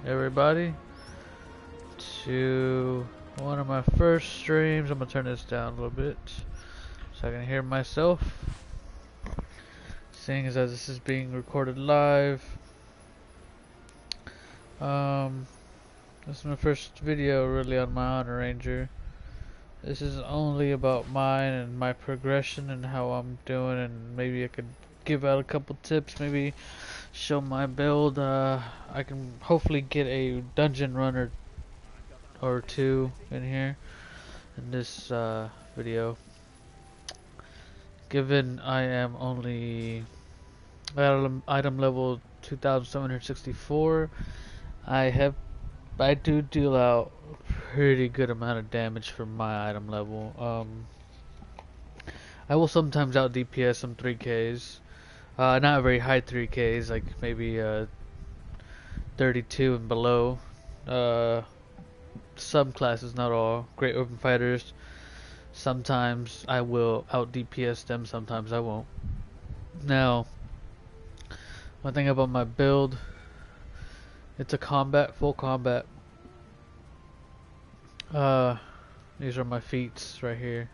everybody to one of my first streams. I'm gonna turn this down a little bit so I can hear myself. Seeing as this is being recorded live. This is my first video really on my Honor Ranger. This is only about mine and my progression and how I'm doing, and maybe I could give out a couple tips, maybe show my build. I can hopefully get a dungeon runner or two in here in this video. Given I am only item level 2764, I do deal out a pretty good amount of damage for my item level. I will sometimes out DPS some 3Ks. Not very high 3Ks, like maybe 32 and below. Some classes, not all. Great Open Fighters. Sometimes I will out DPS them, sometimes I won't. Now, one thing about my build, it's a combat, full combat. These are my feats right here.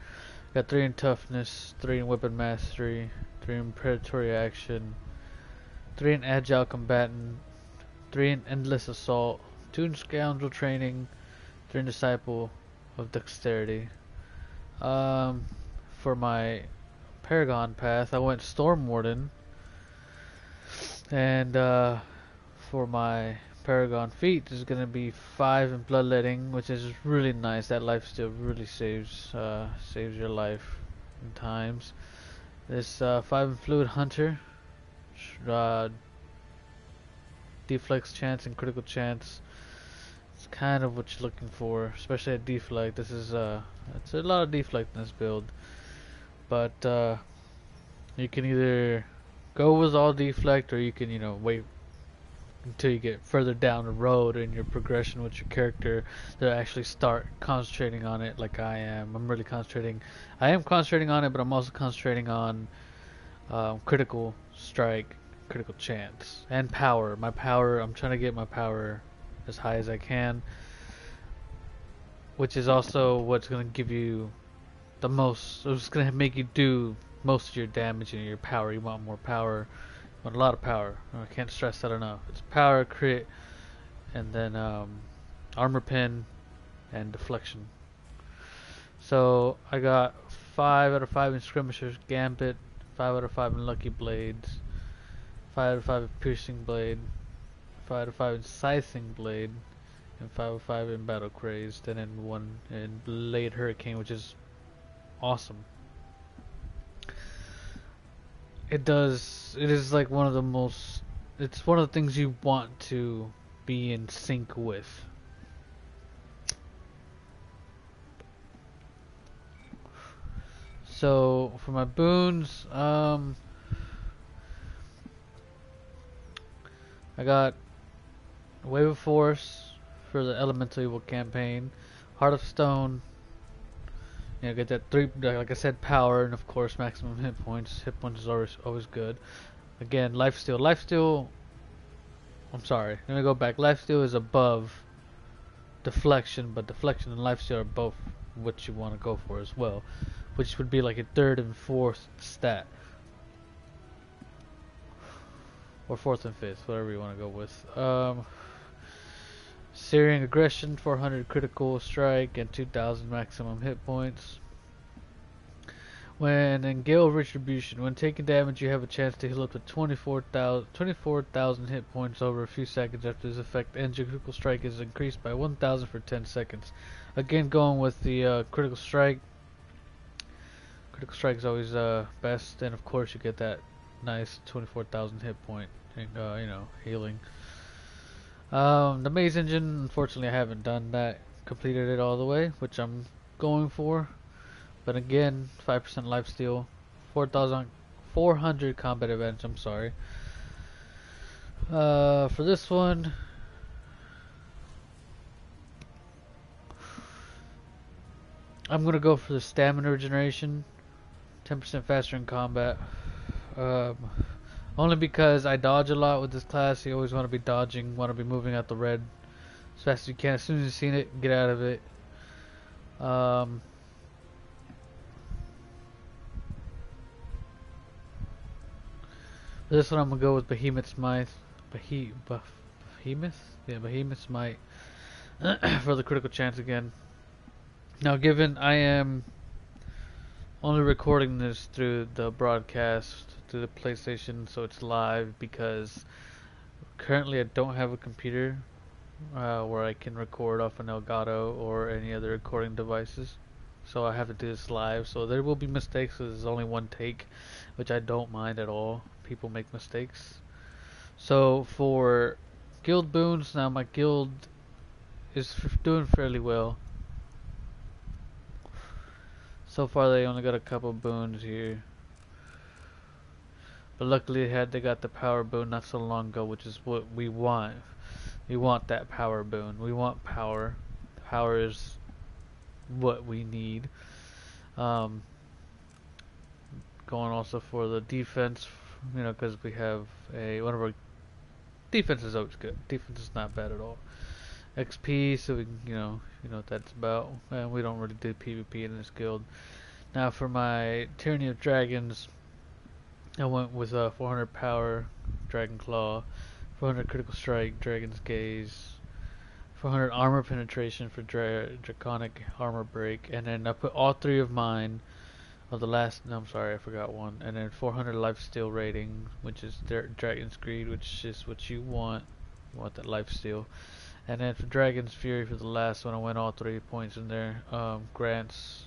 Got 3 in toughness, 3 in weapon mastery, 3 in predatory action, 3 in agile combatant, 3 in endless assault, 2 in scoundrel training, 3 in disciple of dexterity. For my Paragon path, I went Storm Warden, and for my Paragon feat is gonna be 5 in bloodletting, which is really nice. That lifesteal really saves your life in times. This 5 in Fluid Hunter, deflex chance and critical chance. It's kind of what you're looking for, especially at deflect. This is it's a lot of deflect in this build, but you can either go with all deflect, or you can wait until you get further down the road in your progression with your character to actually start concentrating on it, like I am. I am concentrating on it, but I'm also concentrating on critical strike, critical chance, and power. My power, I'm trying to get my power as high as I can, which is also what's going to give you the most. It's going to make you do most of your damage and your power. You want more power. You want a lot of power. I can't stress that enough. It's power, crit, and then armor pin and deflection. So I got 5 out of 5 in skirmishers gambit, 5 out of 5 in lucky blades, 5 out of 5 in piercing blade, 5 out of 5 in scything blade, and 5 out of 5 in battle crazed, and then 1 in blade hurricane, which is awesome. It is like one of the most, it's one of the things you want to be in sync with. So for my boons, I got Wave of Force for the Elemental Evil campaign, Heart of Stone. Get that 3, like I said, power, and of course maximum hit points. Hit points is always good. Again, lifesteal. I'm sorry. Let me go back. Lifesteal is above deflection, but deflection and lifesteal are both what you want to go for as well, which would be like a 3rd and 4th stat, or 4th and 5th, whatever you want to go with. Searing Aggression, 400 critical strike and 2000 maximum hit points. When in Gale Retribution, when taking damage, you have a chance to heal up to 24,000 hit points over a few seconds after this effect ends. Your critical strike is increased by 1,000 for 10 seconds. Again, going with the critical strike. Critical strike is always best, and of course you get that nice 24,000 hit point, healing. The Maze Engine, unfortunately I haven't done that, completed it all the way, which I'm going for. But again, 5% lifesteal, 4,400 combat advantage, I'm sorry. For this one, I'm gonna go for the stamina regeneration, 10% faster in combat. Only because I dodge a lot with this class. You always want to be dodging, want to be moving out the red as fast as you can. As soon as you've seen it, get out of it. This one I'm gonna go with Behemoth Smite. Behemoth? Yeah, Behemoth Smite for the critical chance again. Now, given I am only recording this through the broadcast through the PlayStation, so it's live because currently I don't have a computer where I can record off an Elgato or any other recording devices. So I have to do this live. So there will be mistakes. So there's only one take, which I don't mind at all. People make mistakes. So for guild boons, now my guild is doing fairly well. So far they only got a couple boons here. But luckily they got the power boon not so long ago, which is what we want. We want that power boon. We want power. Power is what we need. Going also for the defense, because we have one of our defense is always good. Defense is not bad at all. XP, so we can, you know what that's about. And we don't really do PvP in this guild. Now for my Tyranny of Dragons, I went with 400 power, Dragon Claw, 400 critical strike, Dragon's Gaze, 400 armor penetration for Draconic armor break, and then I put all three of mine of the last. No, I'm sorry, I forgot one. And then 400 lifesteal rating, which is Dragon's Greed, which is what you want. You want that lifesteal. And then for Dragon's Fury for the last one, I went all 3 points in there. Grants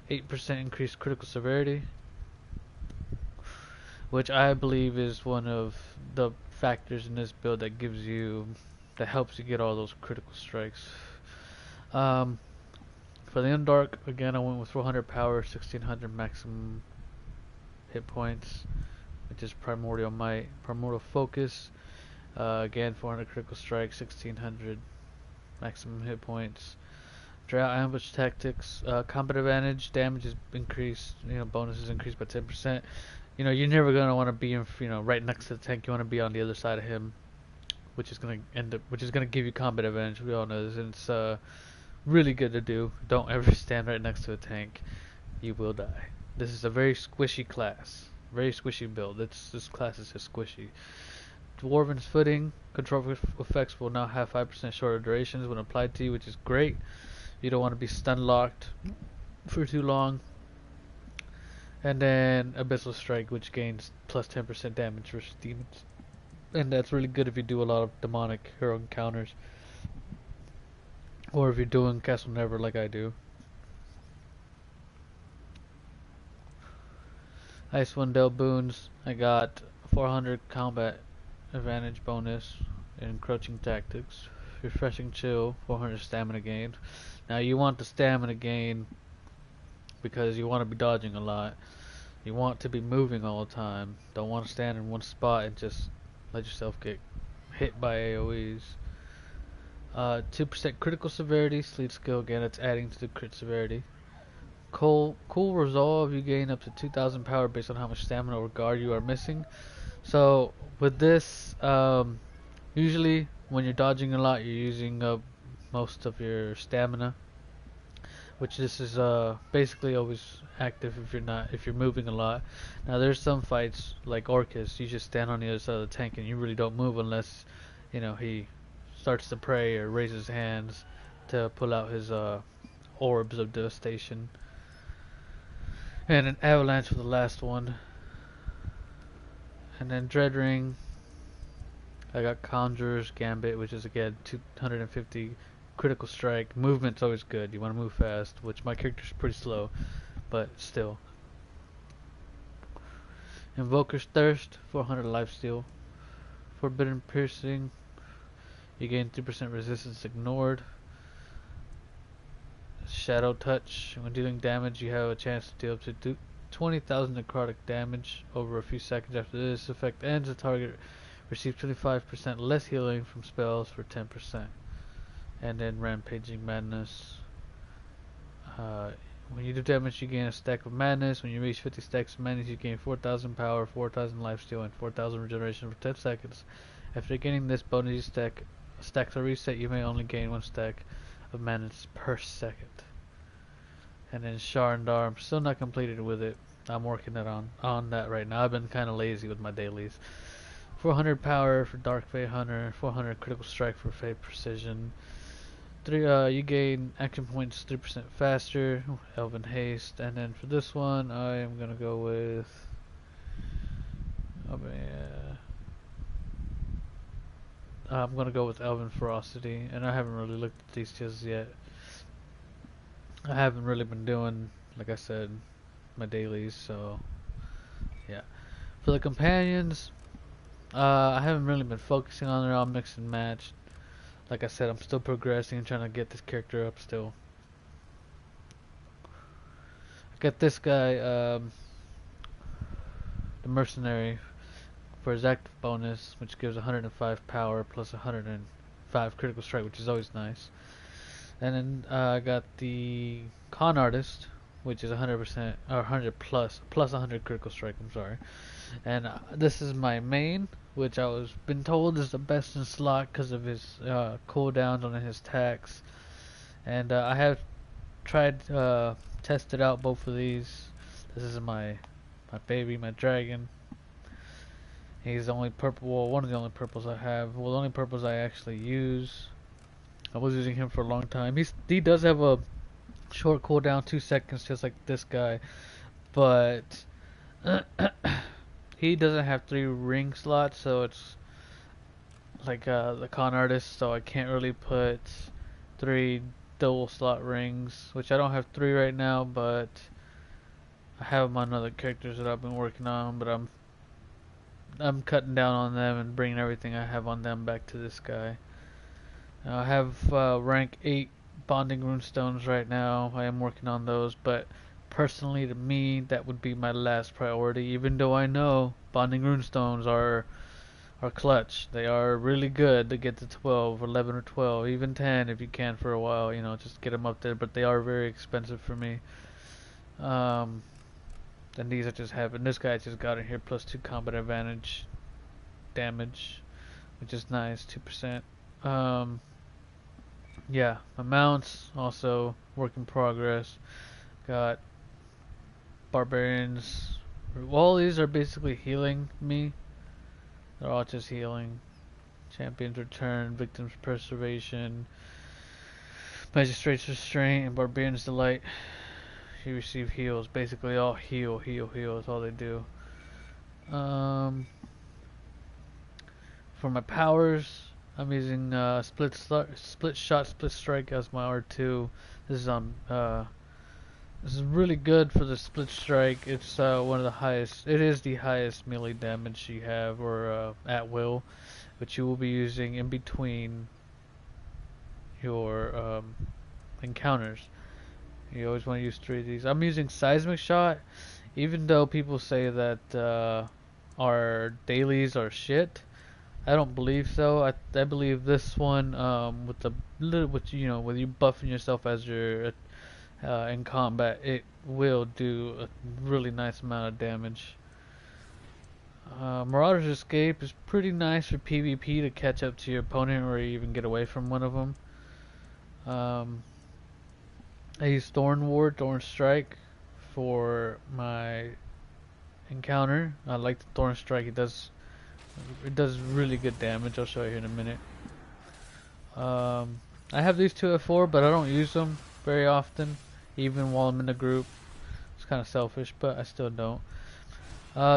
8% increased critical severity, which I believe is one of the factors in this build that helps you get all those critical strikes. For the Undark, again, I went with 400 power, 1600 maximum hit points, which is Primordial Might. Primordial Focus, again, 400 critical strike, 1600 maximum hit points. Drought Ambush Tactics, combat advantage, damage is increased, bonus is increased by 10%. You're never gonna want to be right next to the tank. You want to be on the other side of him, which is gonna give you combat advantage. We all know this, and it's really good to do. Don't ever stand right next to a tank. You will die. This is a very squishy class. Very squishy build. This class is just squishy. Dwarven's Footing. Control effects will now have 5% shorter durations when applied to you, which is great. You don't want to be stun locked for too long. And then Abyssal Strike, which gains plus 10% damage versus demons. And that's really good if you do a lot of demonic hero encounters. Or if you're doing Castle Never like I do. Icewind Dale boons. I got 400 combat advantage bonus in Encroaching Tactics. Refreshing Chill, 400 stamina gain. Now you want the stamina gain because you want to be dodging a lot. You want to be moving all the time. Don't want to stand in one spot and just let yourself get hit by AoEs. 2% critical severity, sleep skill again, it's adding to the crit severity. Cool Resolve, you gain up to 2000 power based on how much stamina or guard you are missing. So with this, usually when you're dodging a lot, you're using up most of your stamina, which this is basically always active if you're moving a lot. Now there's some fights like Orcus, you just stand on the other side of the tank and you really don't move unless he starts to pray or raise his hands to pull out his orbs of devastation. And an Avalanche for the last one. And then Dread Ring, I got Conjurer's Gambit, which is again 250 critical strike. Movement's always good. You want to move fast, which my character's pretty slow, but still. Invoker's Thirst, 400 lifesteal. Forbidden Piercing, you gain 3% resistance ignored. Shadow Touch, when dealing damage, you have a chance to deal up to 20,000 necrotic damage over a few seconds. After this effect ends, the target receives 25% less healing from spells for 10%. And then Rampaging Madness. When you do damage, you gain a stack of madness. When you reach 50 stacks of madness, you gain 4,000 power, 4,000 lifesteal, and 4,000 regeneration for 10 seconds. After gaining this bonus, you stack stacks are reset, you may only gain 1 stack of mana per second. And then Sharndar, I'm still not completed with it. I'm working on that right now. I've been kind of lazy with my dailies. 400 power for Dark Fate Hunter, 400 critical strike for Fate Precision. You gain action points 3% faster, Elven Haste, and then for this one, I am gonna go with. I'm gonna go with Elven Ferocity, and I haven't really looked at these skills yet. I haven't really been doing, like I said, my dailies, so yeah. For the companions, I haven't really been focusing on it. I'll mix and match. Like I said, I'm still progressing and trying to get this character up still. I got this guy, the mercenary, for his active bonus, which gives 105 power plus 105 critical strike, which is always nice. And then I got the con artist, which is 100% or 100 plus 100 critical strike. I'm sorry. And this is my main, which I was been told is the best in slot because of his cooldowns on his attacks. And I have tried tested out both of these. This is my baby, my dragon. He's the only purple, well, one of the only purples I have. Well, the only purples I actually use. I was using him for a long time. He does have a short cooldown, 2 seconds, just like this guy, but he doesn't have 3 ring slots, so it's like the con artist. So I can't really put 3 double slot rings, which I don't have 3 right now, but I have them on other characters that I've been working on. But I'm cutting down on them and bringing everything I have on them back to this guy. I have rank 8 bonding runestones right now. I am working on those, but personally to me that would be my last priority, even though I know bonding runestones are clutch. They are really good to get to 12, 11 or 12, even 10 if you can for a while, you know, just get them up there, but they are very expensive for me. And these I just have, and this guy just got in here plus 2 combat advantage damage, which is nice, 2%. Yeah, my mounts also work in progress. Got barbarians. All these are basically healing me. They're all just healing. Champions return, victims preservation, magistrate's restraint, and barbarian's delight. You receive heals. Basically all heal. That's all they do. For my powers, I'm using split shot, split strike as my R2. This is really good for the split strike. It's one of the highest. It is the highest melee damage you have, or at will, which you will be using in between your encounters. You always want to use 3 of these. I'm using seismic shot, even though people say that our dailies are shit. I don't believe so. I believe this one, with the little, with you buffing yourself as you're in combat, it will do a really nice amount of damage. Marauder's Escape is pretty nice for PvP to catch up to your opponent or even get away from one of them. I use Thorn Ward, Thorn Strike for my encounter. I like the Thorn Strike. It does really good damage. I'll show you here in a minute. I have these 2 F4, but I don't use them very often, even while I'm in a group. It's kind of selfish, but I still don't.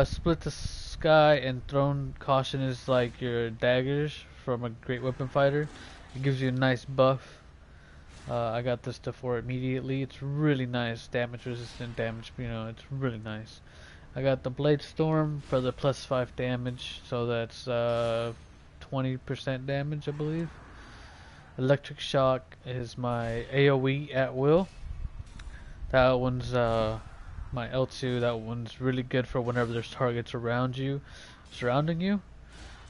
Split the Sky and Throne Caution is like your daggers from a Great Weapon Fighter. It gives you a nice buff. I got this stuff for immediately. It's really nice, damage resistant damage. It's really nice. I got the Blade Storm for the plus 5 damage, so that's 20% damage, I believe. Electric Shock is my AoE at will. That one's my L2. That one's really good for whenever there's targets around you, surrounding you.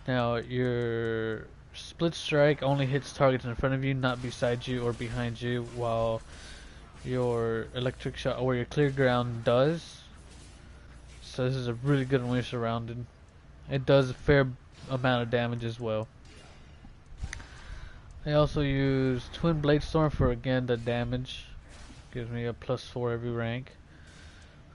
Now your Split Strike only hits targets in front of you, not beside you or behind you, while your Electric Shock or your Clear Ground does. So this is a really good one when you're surrounded. It does a fair amount of damage as well. I also use Twin Blade Storm for again the damage. Gives me a +4 every rank.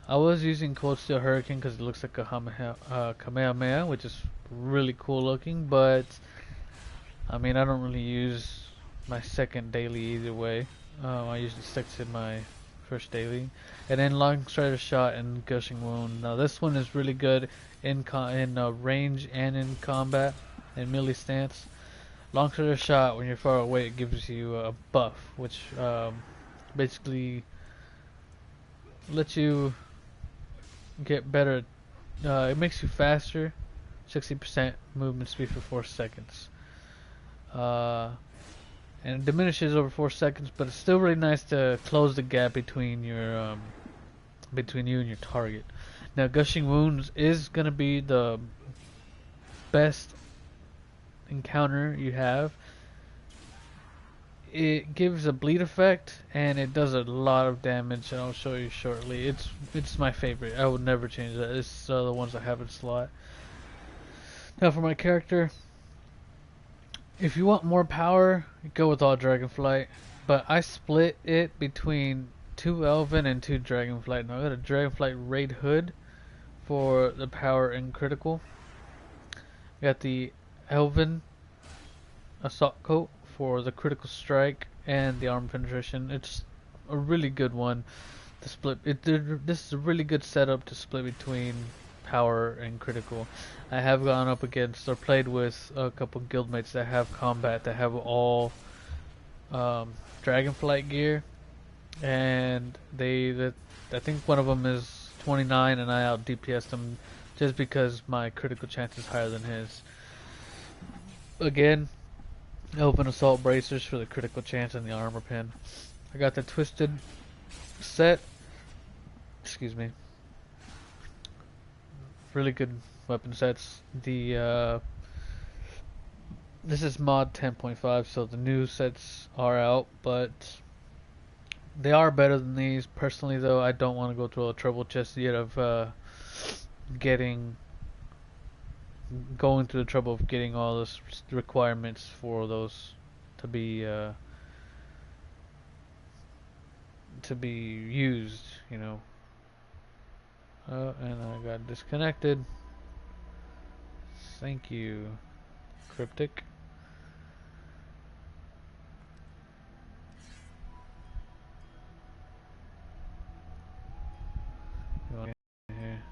I was using Cold Steel Hurricane because it looks like a Kamehameha, which is really cool looking, but I mean I don't really use my second daily either way. I usually stick to my first daily. And then Long Strider Shot and Gushing Wound. Now this one is really good in range and in combat and melee stance. Long Strider Shot, when you're far away, it gives you a buff, which basically lets you get better. It makes you faster, 60% movement speed for 4 seconds. And it diminishes over 4 seconds, but it's still really nice to close the gap between your between you and your target. Now, Gushing Wounds is gonna be the best encounter you have. It gives a bleed effect and it does a lot of damage, and I'll show you shortly. It's my favorite. I would never change that. It's the ones I have in slot. Now for my character, if you want more power, go with all Dragonflight. But I split it between 2 Elven and 2 Dragonflight. Now I got a Dragonflight Raid Hood for the power and critical. I got the Elven Assault Coat for the critical strike and the armor penetration. It's a really good one to split. This is a really good setup to split between power and critical. I have gone up against or played with a couple guildmates that have combat that have all Dragonflight gear, and I think one of them is 29 and I out DPS'd him just because my critical chance is higher than his. Again, Elven Assault Bracers for the critical chance and the armor pen. I got the Twisted set. Excuse me. Really good weapon sets. This is mod 10.5, so the new sets are out, but they are better than these. Personally, though, I don't want to go through all the trouble just yet of going through the trouble of getting all those requirements for those to be used, you know. And I got disconnected. Thank you, Cryptic. Here.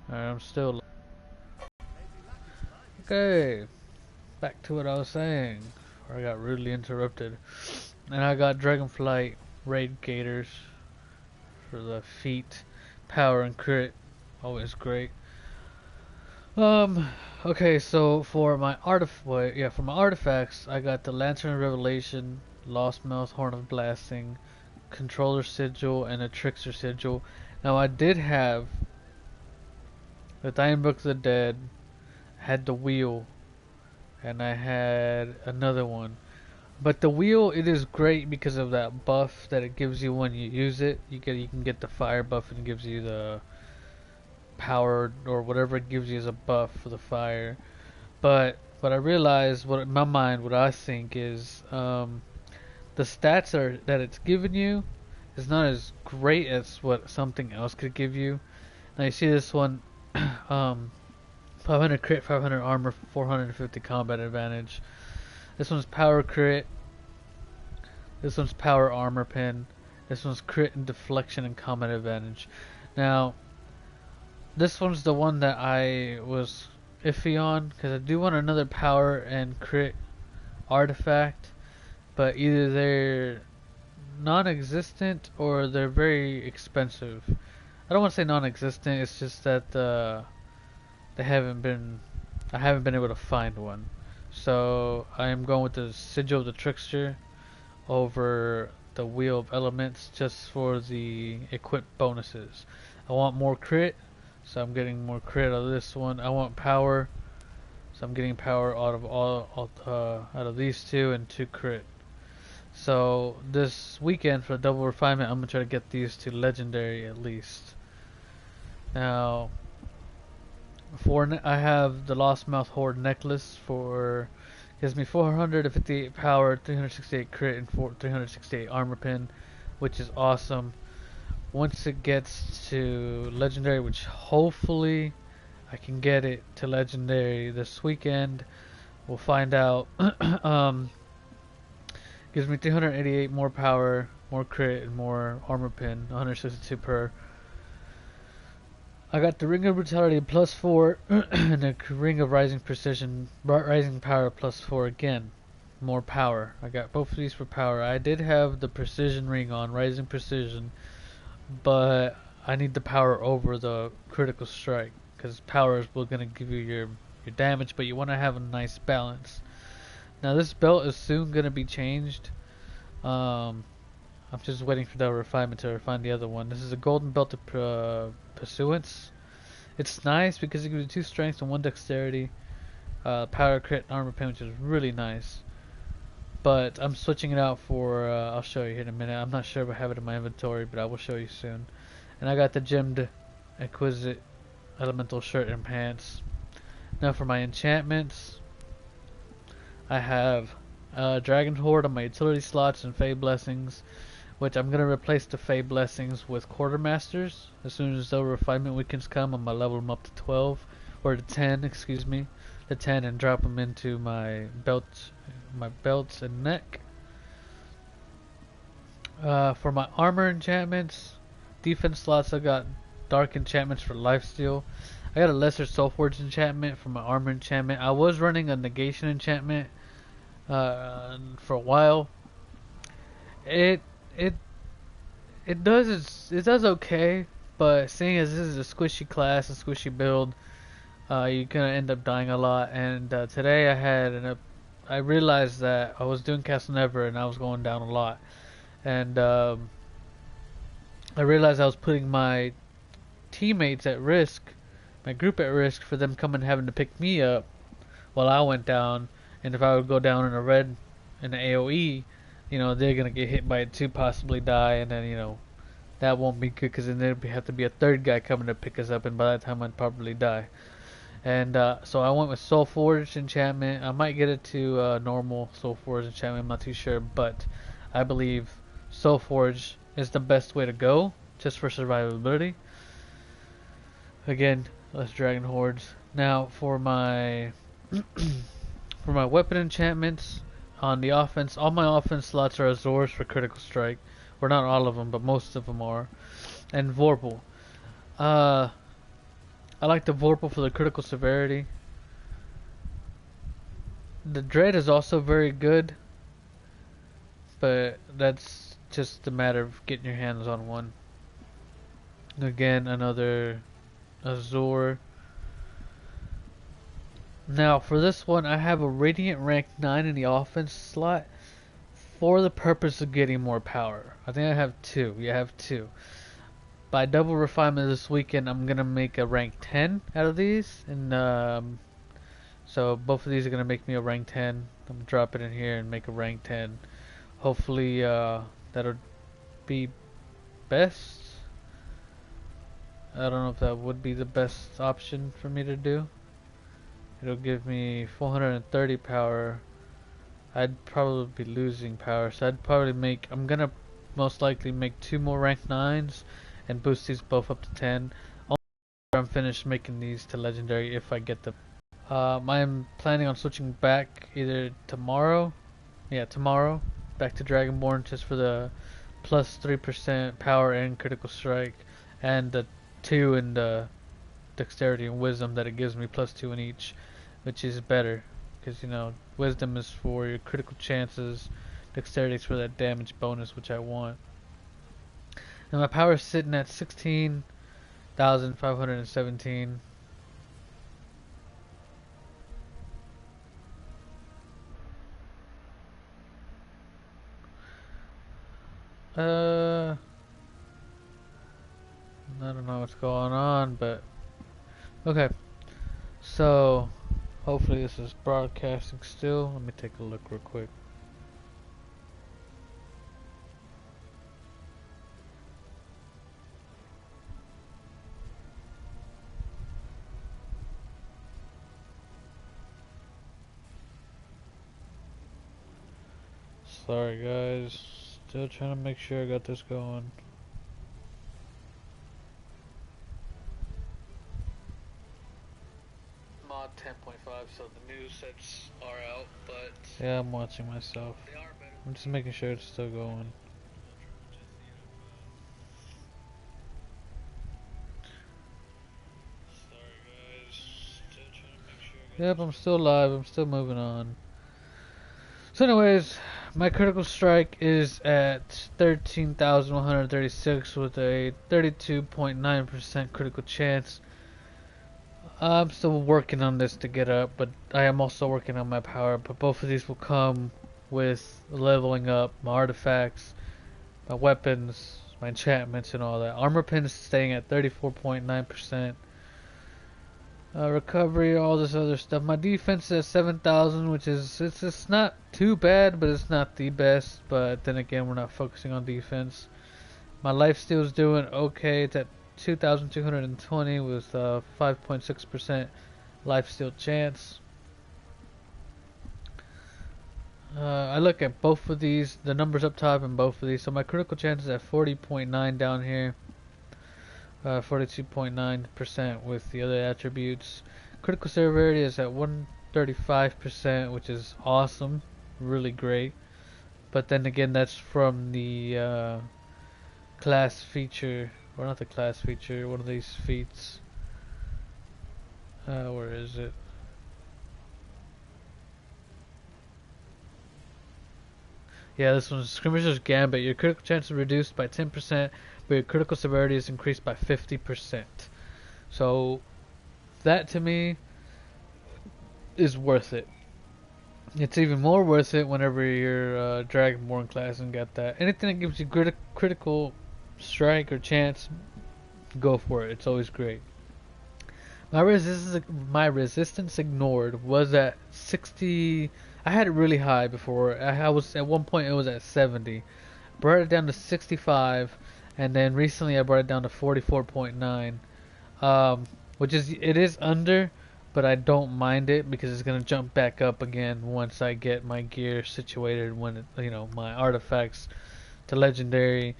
Alright, I'm still. Okay, back to what I was saying, where I got rudely interrupted. And I got Dragonflight Raid Gators for the feet, power and crit, always great. Okay, so for my artifacts, I got the Lantern of Revelation, Lost Mouth, Horn of Blasting, Controller Sigil, and a Trickster Sigil. Now I did have the Dying Book of the Dead, had the wheel, and I had another one. But the wheel, it is great because of that buff that it gives you when you use it. You can get the fire buff, and it gives you the power or whatever it gives you as a buff for the fire. But what I realized, what in my mind, what I think is the stats that it's giving you is not as great as what something else could give you. Now you see this one, 500 crit, 500 armor, 450 combat advantage. This one's power crit. This one's power armor pen. This one's crit and deflection and combat advantage. Now, this one's the one that I was iffy on because I do want another power and crit artifact, but either they're non-existent or they're very expensive. I don't want to say non-existent. It's just that I haven't been able to find one. So I am going with the Sigil of the Trickster over the Wheel of Elements just for the equipped bonuses. I want more crit, so I'm getting more crit out of this one. I want power, so I'm getting power out of these two and 2 crit. So this weekend for the double refinement, I'm gonna try to get these to legendary at least. Now, I have the Lost Mouth Horde necklace for gives me 458 power, 368 crit, and 368 armor pin, which is awesome. Once it gets to legendary, which hopefully I can get it to legendary this weekend, we'll find out. um, Gives me 388 more power, more crit, and more armor pin, 162 per. I got the Ring of Brutality +4 and the Ring of Rising Precision, Rising Power +4 again. More power. I got both of these for power. I did have the Precision Ring on, Rising Precision, but I need the power over the Critical Strike because power is going to give you your damage, but you want to have a nice balance. Now this belt is soon going to be changed. I'm just waiting for the refinement to refine the other one. This is a golden belt of pursuance. It's nice because it gives you 2 strength and 1 dexterity, power, crit, and armor pin, which is really nice. But I'm switching it out for, I'll show you here in a minute. I'm not sure if I have it in my inventory, but I will show you soon. And I got the gemmed exquisite elemental shirt and pants. Now for my enchantments, I have Dragon Horde on my utility slots and Fey Blessings, which I'm going to replace the Fey Blessings with Quartermasters. As soon as the refinement weekends come, I'm going to level them up to 12, or to 10, excuse me, to 10, and drop them into my belts and neck. For my armor enchantments, defense slots, I got Dark Enchantments for Lifesteal. I got a Lesser Soulforge enchantment for my armor enchantment. I was running a Negation enchantment for a while. It does okay, but seeing as this is a squishy class, a squishy build, you're gonna end up dying a lot. And today I realized that I was doing Castle Never and I was going down a lot, and I realized I was putting my teammates at risk, my group at risk for them coming having to pick me up while I went down. And if I would go down in a red in the AOE, they're gonna get hit by it too, possibly die, and then that won't be good because then there'd have to be a third guy coming to pick us up, and by that time I'd probably die. And so I went with Soulforge enchantment. I might get it to normal Soulforge enchantment. I'm not too sure, but I believe Soulforge is the best way to go just for survivability. Again, less Dragon Hordes. Now for my for my weapon enchantments on the offense, all my offense slots are Azors for critical strike. Or not all of them, but most of them are. And Vorpal. I like the Vorpal for the critical severity. The Dread is also very good, but that's just a matter of getting your hands on one. Again, another Azor. Now for this one, I have a Radiant rank 9 in the offense slot for the purpose of getting more power. I think I have 2. Yeah, I have 2. By double refinement this weekend, I'm gonna make a rank 10 out of these, and so both of these are gonna make me a rank 10. I'm gonna drop it in here and make a rank 10. Hopefully, that'll be best. I don't know if that would be the best option for me to do. It'll give me 430 power. I'd probably be losing power, so I'm gonna most likely make 2 more rank 9s and boost these both up to 10. I'm finished making these to legendary if I get them. I'm planning on switching back either tomorrow, back to Dragonborn just for the plus 3% power and critical strike, and the 2 in the dexterity and wisdom that it gives me plus 2 in each, which is better because wisdom is for your critical chances, dexterity is for that damage bonus, which I want. And my power is sitting at 16,517. I don't know what's going on, but okay. So hopefully this is broadcasting still. Let me take a look real quick. Sorry guys, still trying to make sure I got this going. Mod 10.5, so the new sets are out, but yeah, I'm watching myself. I'm just making sure it's still going. Sorry guys, still trying to make sure. Yep, I'm still live. I'm still moving on. So anyways, my critical strike is at 13,136 with a 32.9% critical chance. I'm still working on this to get up, but I am also working on my power. But both of these will come with leveling up my artifacts, my weapons, my enchantments, and all that. Armor pen is staying at 34.9%. Recovery, all this other stuff. My defense is at 7,000, which is it's not too bad, but it's not the best. But then again, we're not focusing on defense. My lifesteal is doing okay. It's at 2,220 with 5.6% lifesteal chance. I look at both of these, the numbers up top in both of these. So my critical chance is at 40.9 down here. 42.9% with the other attributes. Critical severity is at 135%, which is awesome, really great. But then again, that's from the class feature, or not the class feature, one of these feats. Where is it? Yeah, this one's Skirmisher's Gambit. Your critical chance is reduced by 10%, but your critical severity is increased by 50%. So, that to me is worth it. It's even more worth it whenever you're Dragonborn class and got that. Anything that gives you critical strike or chance, go for it. It's always great. My resistance ignored was at 60. I had it really high before. I was at one point it was at 70. Brought it down to 65, and then recently I brought it down to 44.9. Which is under, but I don't mind it because it's gonna jump back up again once I get my gear situated. When my artifacts to legendary,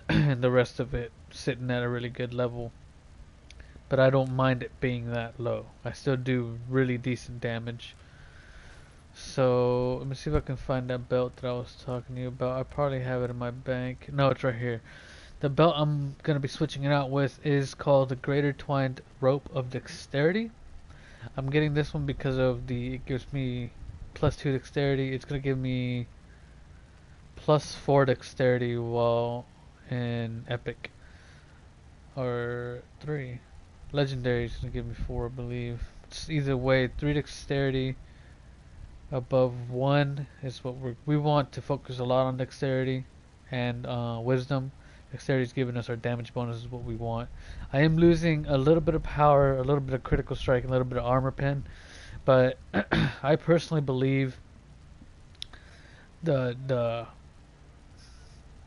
and the rest of it sitting at a really good level. But I don't mind it being that low. I still do really decent damage. So let me see if I can find that belt that I was talking to you about. I probably have it in my bank. No, it's right here. The belt I'm going to be switching it out with is called the Greater Twined Rope of Dexterity. I'm getting this one because of it gives me +2 dexterity. It's going to give me +4 dexterity while in epic. Or 3. Legendary is going to give me 4, I believe. It's either way, 3 dexterity above 1 is what we want to focus a lot on dexterity and wisdom. Dexterity is giving us our damage bonus is what we want. I am losing a little bit of power, a little bit of critical strike, a little bit of armor pen, but I personally believe the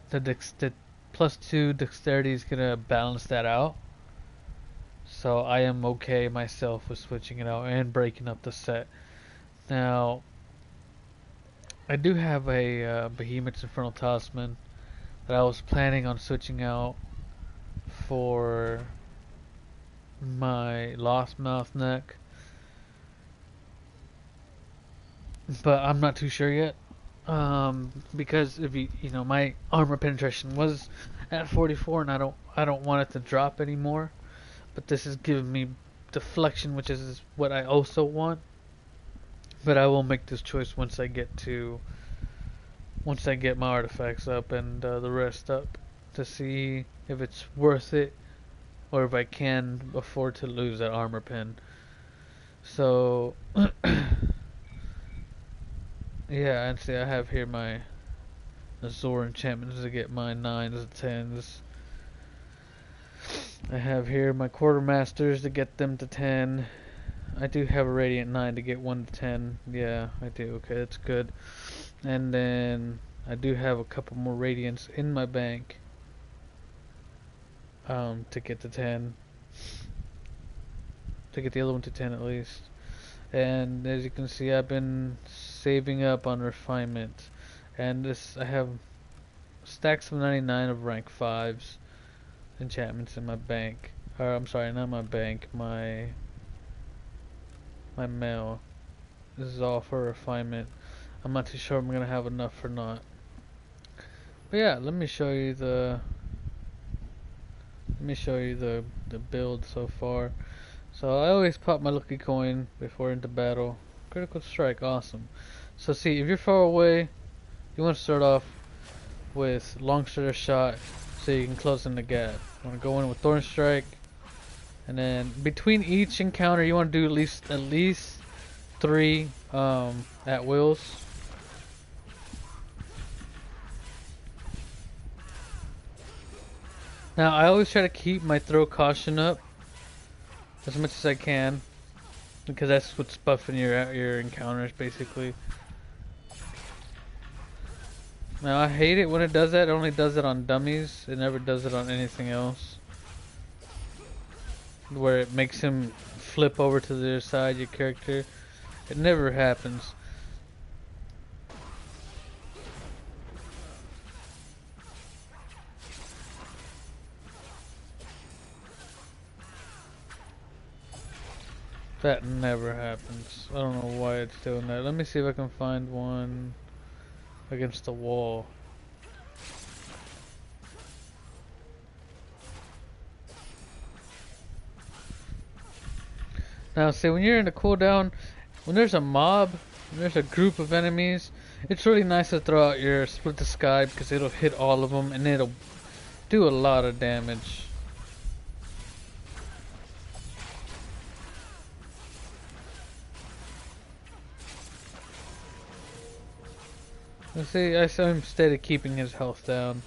+2 dexterity is gonna balance that out. So I am okay myself with switching it out and breaking up the set. Now, I do have a Behemoth's Infernal Talisman that I was planning on switching out for my Lost Mouth neck, but I'm not too sure yet. Because if my armor penetration was at 44, and I don't want it to drop anymore. But this is giving me deflection, which is what I also want. But I will make this choice once I get my artifacts up and the rest up, to see if it's worth it or if I can afford to lose that armor pen. So yeah, and see I have here my Azor enchantments to get my 9s and 10s. I have here my Quartermasters to get them to 10. I do have a Radiant 9 to get 1 to 10. Yeah, I do. Okay, that's good. And then I do have a couple more Radiants in my bank to get to 10. To get the other one to 10 at least. And as you can see, I've been saving up on refinement. And this, I have stacks of 99 of rank 5s enchantments in my bank. Or I'm sorry, not my bank, my mail. This is all for refinement. I'm not too sure I'm gonna have enough or not. But yeah, let me show you the build so far. So I always pop my lucky coin before into battle. Critical strike, awesome. So see, if you're far away, you want to start off with long straight shot so you can close in the gap. You want to go in with thorn strike, and then between each encounter you want to do at least 3 at wills. Now I always try to keep my throw caution up as much as I can, because that's what's buffing your encounters basically. Now I hate it when it does that. It only does it on dummies. It never does it on anything else. Where it makes him flip over to the other side, your character. It never happens. That never happens. I don't know why it's doing that. Let me see if I can find one against the wall. Now see, when you're in a cooldown, when there's a mob, when there's a group of enemies, it's really nice to throw out your split the sky, because it'll hit all of them and it'll do a lot of damage. You see, I saw him steady keeping his health down.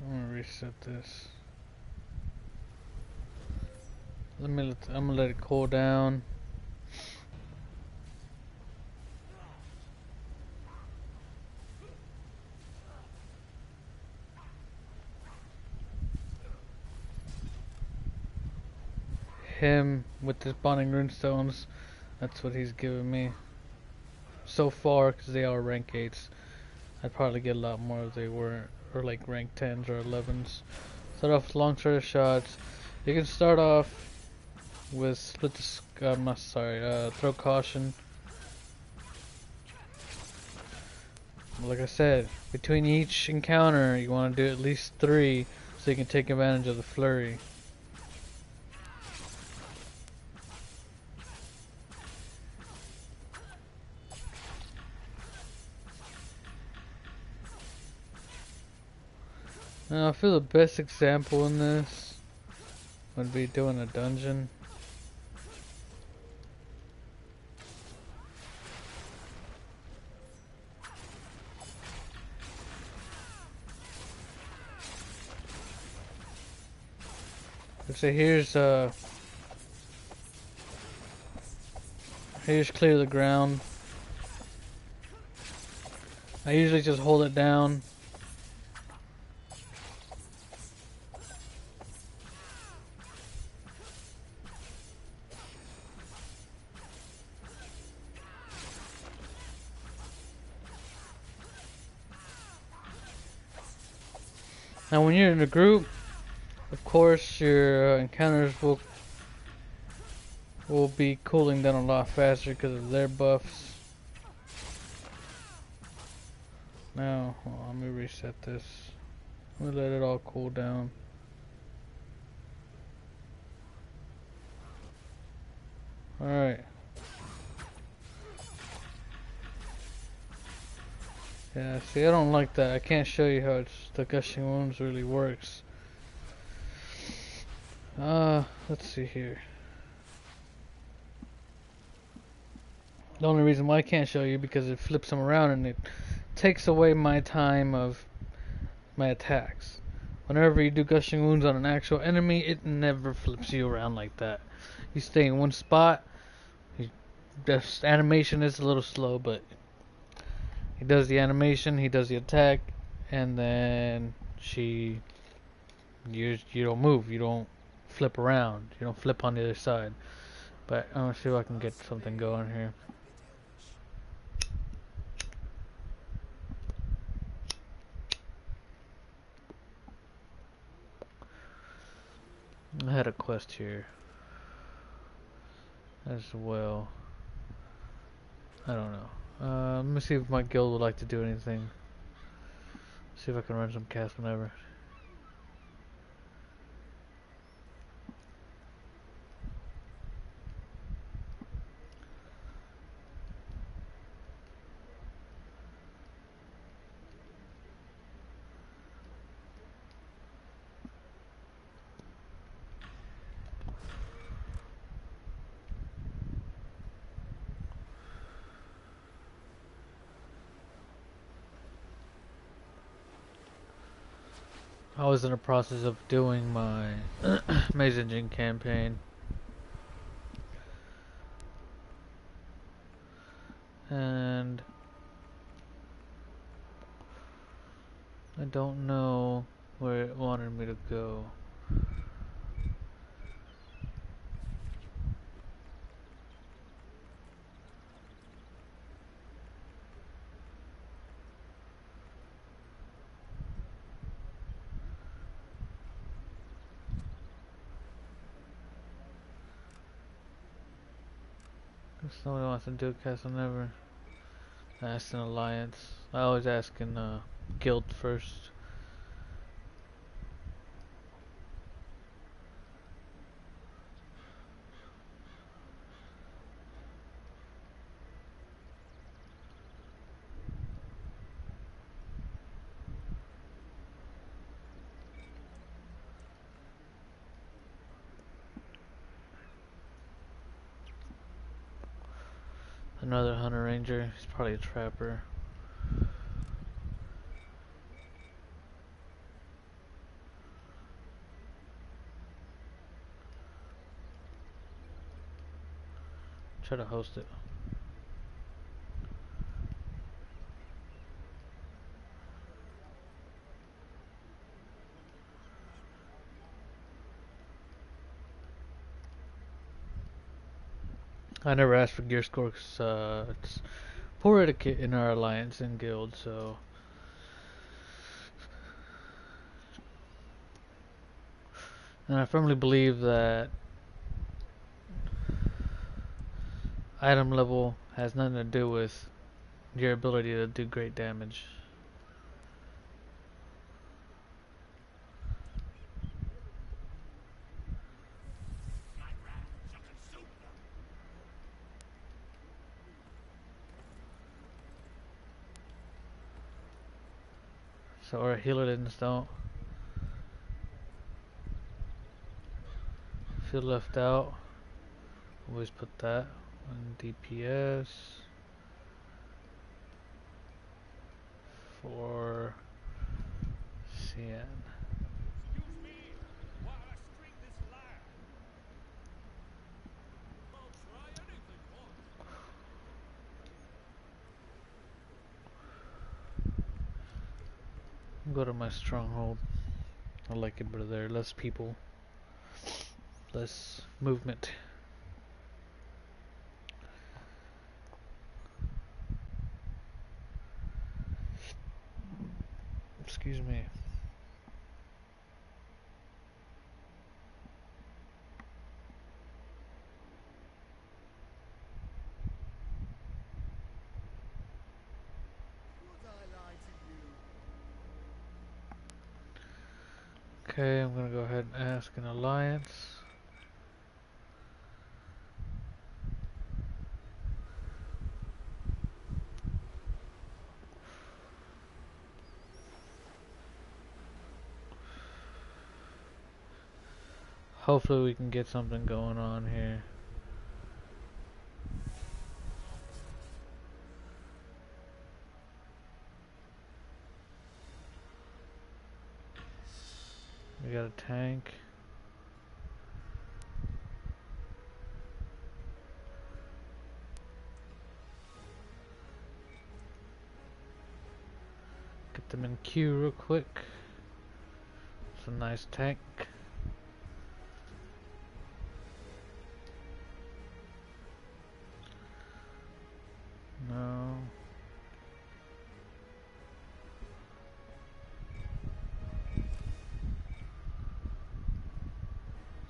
I'm gonna reset this. I'm gonna let it cool down. Him with his bonding runestones, that's what he's giving me so far, because they are rank 8s. I'd probably get a lot more if they weren't, or like rank 10s or 11s. Start off with long straight shots. You can start off with split the throw caution. Like I said, between each encounter you want to do at least 3 so you can take advantage of the flurry. Now I feel the best example in this would be doing a dungeon. So here's clear the ground. I usually just hold it down. Now when you're in a group, of course your encounters will be cooling down a lot faster because of their buffs. Now, hold on, let me reset this. Let me let it all cool down. Alright. Yeah, see, I don't like that. I can't show you how the gushing wounds really works. Let's see here. The only reason why I can't show you because it flips them around and it takes away my time of my attacks. Whenever you do gushing wounds on an actual enemy, it never flips you around like that. You stay in one spot. The animation is a little slow, but he does the animation, he does the attack, and then she You don't move. You don't flip around. You don't flip on the other side. But I'm gonna see if I can get something going here. I had a quest here as well. I don't know. Let me see if my guild would like to do anything. See if I can run some cast whenever. I was in the process of doing my Maze Engine campaign. And I don't know where it wanted me to go. If somebody wants to do cast whenever, ask an alliance. I always ask in guild first. Another hunter ranger. He's probably a trapper. Try to host it. I never asked for gear score because it's poor etiquette in our alliance and guild, so. And I firmly believe that item level has nothing to do with your ability to do great damage. So our healer didn't don't feel left out. Always put that on DPS for CN. Go to my stronghold. I like it better there. Less people, less movement. Excuse me. Okay, I'm gonna go ahead and ask an alliance. Hopefully we can get something going on here. We got a tank. Get them in queue real quick. a nice tank. No.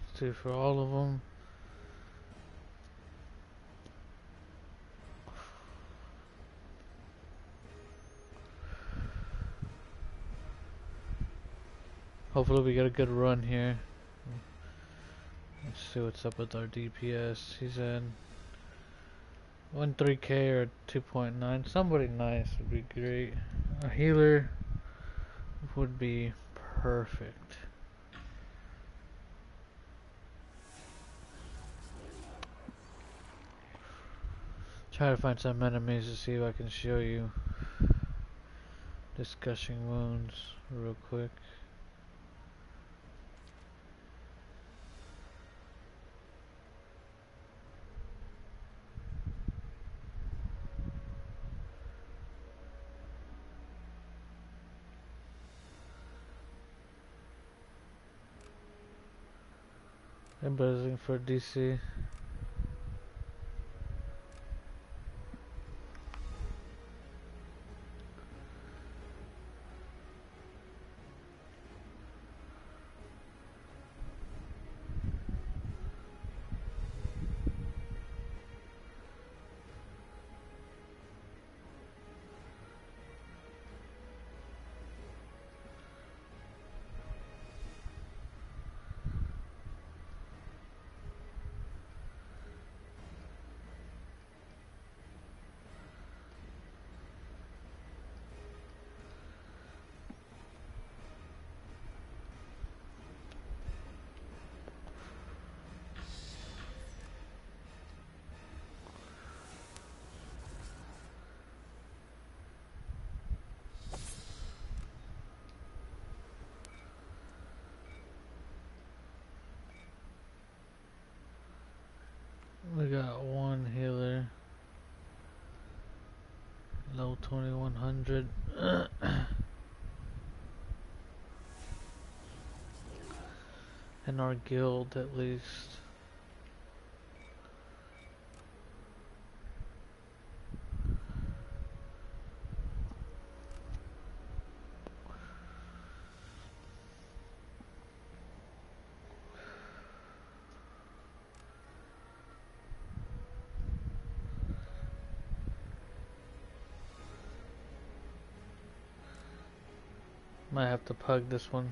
Let's do for all of them. Hopefully we get a good run here. Let's see what's up with our DPS. He's in 1.3k or 2.9. Somebody nice would be great. A healer would be perfect. Try to find some enemies to see if I can show you discussing wounds real quick. I'm buzzing for DC. We got one healer, low 2100. In our guild at least. Might have to pug this one.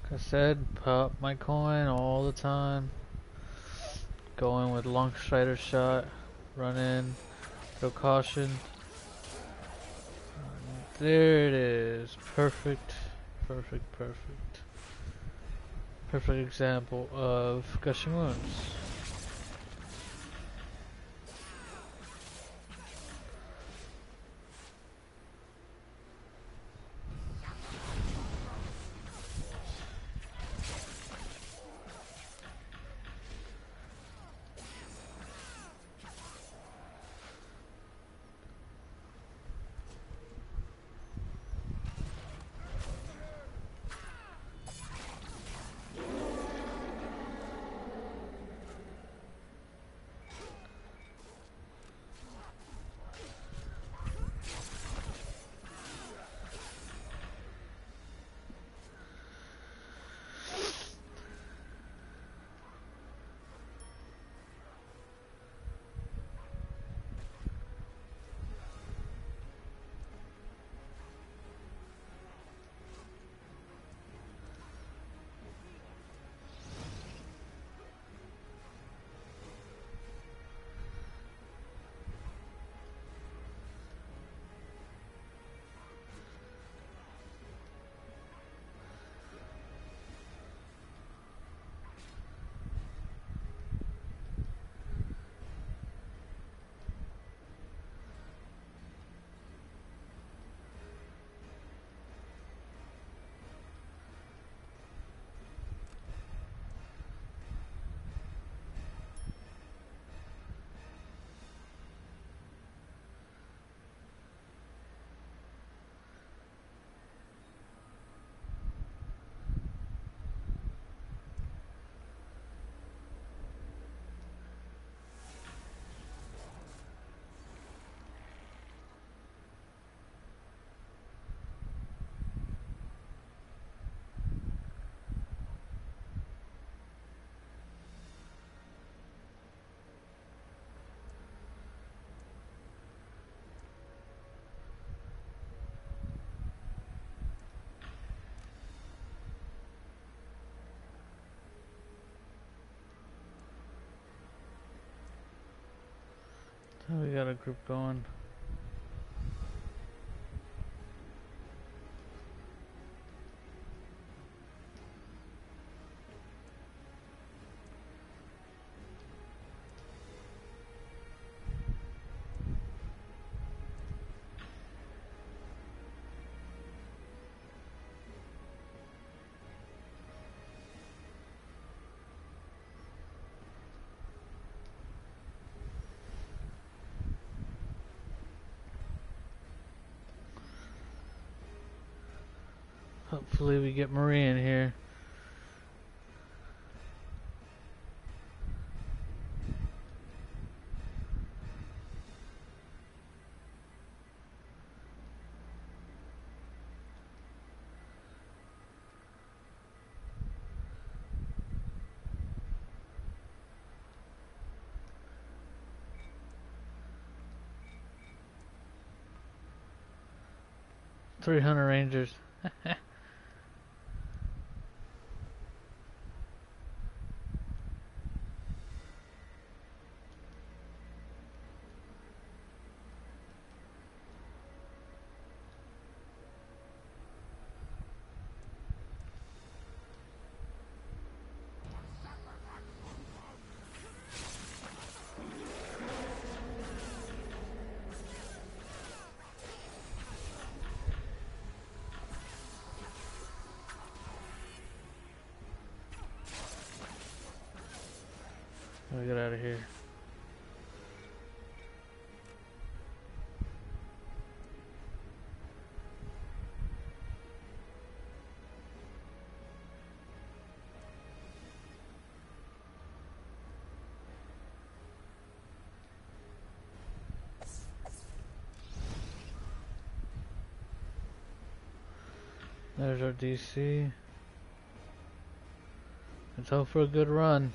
Like I said, pop my coin all the time. Going with long strider shot, run in, throw caution. There it is. Perfect. Perfect, perfect. Perfect example of gushing wounds. Oh, we got a group going. Hopefully we get Marie in here. $300 Rangers. 'Gotta get out of here. There's our DC. Let's hope for a good run.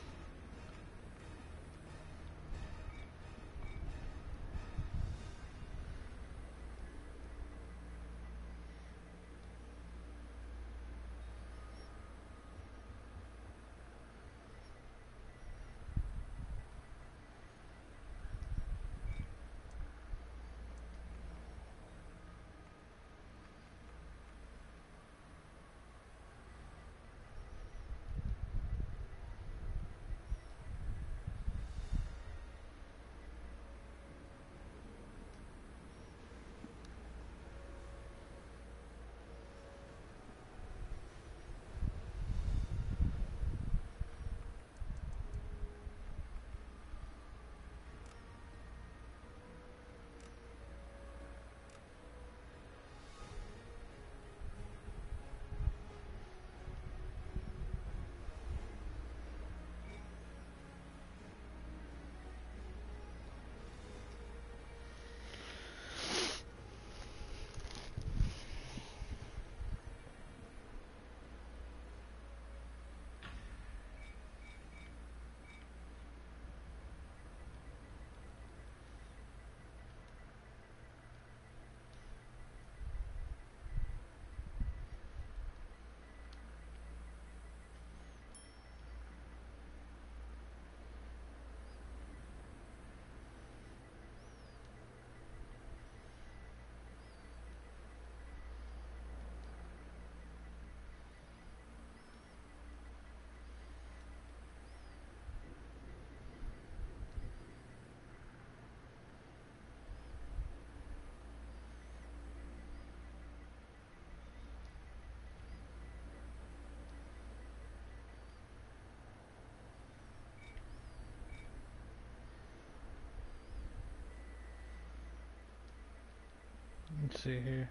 Let's see here.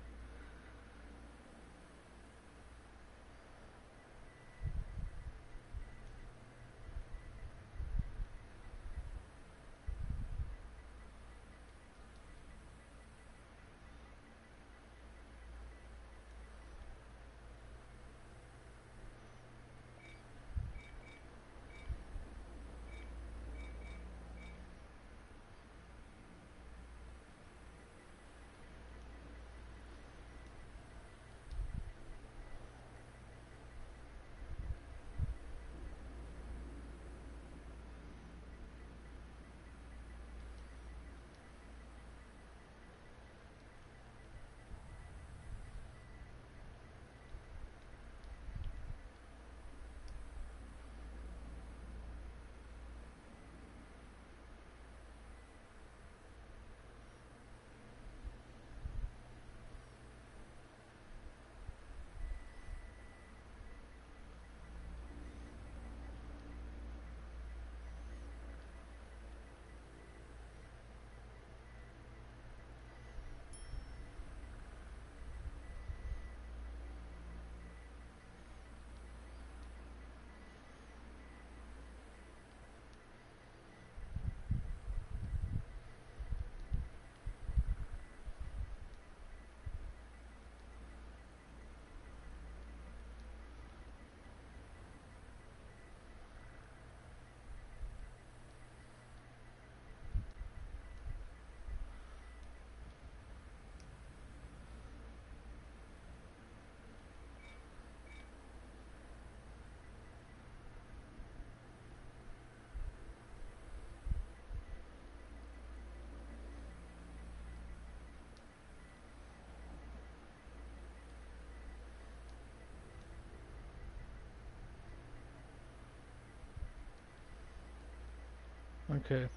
Okay.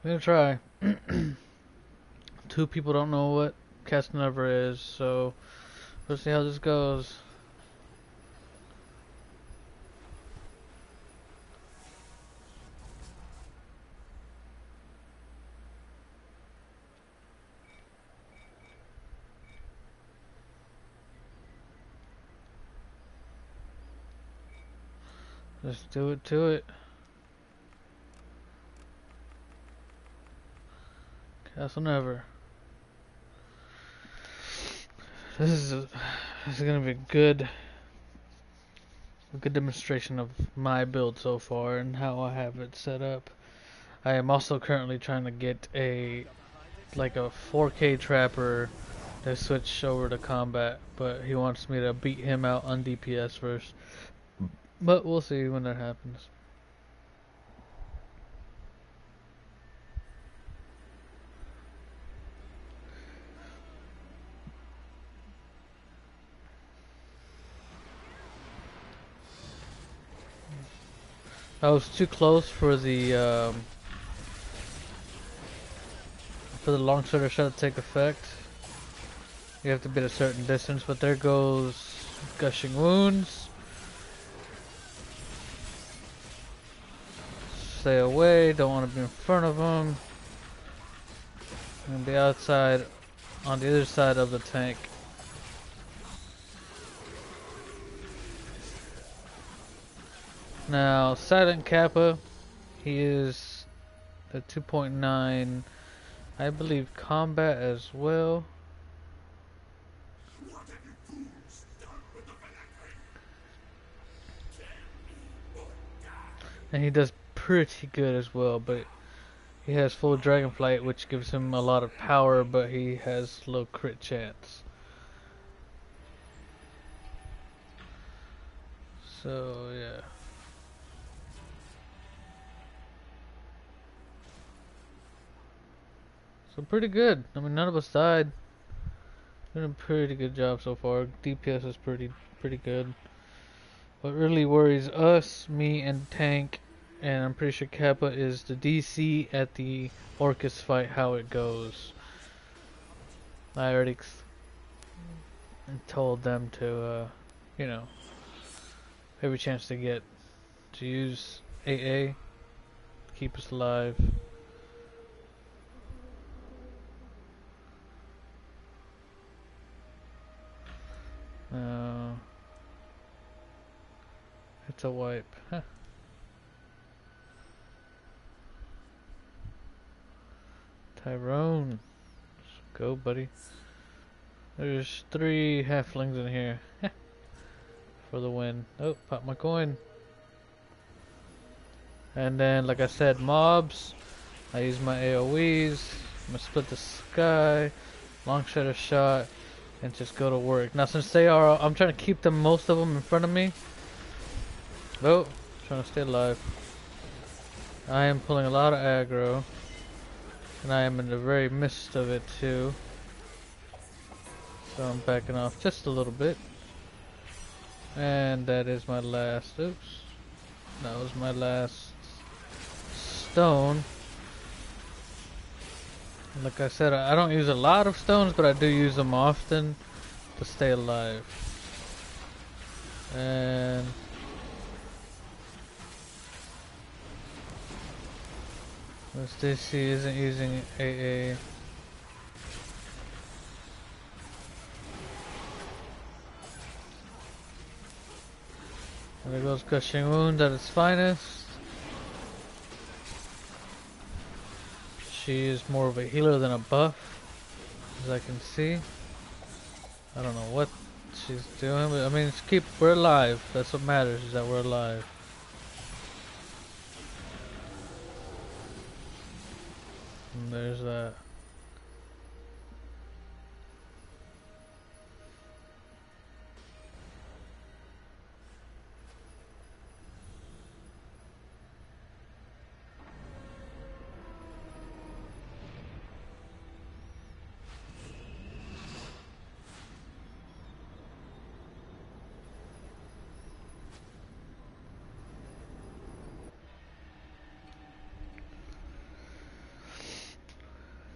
I'm gonna try. Two people don't know what Casanova is, so we'll see how this goes. Let's do it to it. Casanova. This is gonna be a good demonstration of my build so far and how I have it set up. I am also currently trying to get a 4K trapper to switch over to combat, but he wants me to beat him out on DPS first. But we'll see when that happens. I was too close for the long shutter shot to take effect. You have to be at a certain distance, but there goes Gushing Wounds. Stay away, don't want to be in front of him. And be outside on the other side of the tank. Now, Silent Kappa, he is at 2.9, I believe combat as well. And he does pretty good as well, but he has full Dragonflight, which gives him a lot of power, but he has low crit chance. So, yeah. So pretty good. I mean, none of us died. Doing a pretty good job so far. DPS is pretty good. What really worries us, me and Tank, and I'm pretty sure Kappa, is the DC at the Orcus fight, how it goes. I already told them to, you know, every chance they get to use AA, keep us alive. It's a wipe. Huh. Tyrone. Let's go, buddy. There's 3 halflings in here. For the win. Oh, pop my coin. And then, like I said, mobs. I use my AoEs. I'm gonna split the sky. Long shutter shot. And just go to work. Now, since they are, I'm trying to keep them, most of them in front of me. Oh, trying to stay alive. I am pulling a lot of aggro. And I am in the very midst of it too. So I'm backing off just a little bit. And that is my last, oops. That was my last stone. Like I said, I don't use a lot of stones, but I do use them often to stay alive. And this DC isn't using AA. And there goes Gushing Wound at its finest. She is more of a healer than a buff, as I can see. I don't know what she's doing, but I mean, we're alive. That's what matters, is that we're alive. And there's that.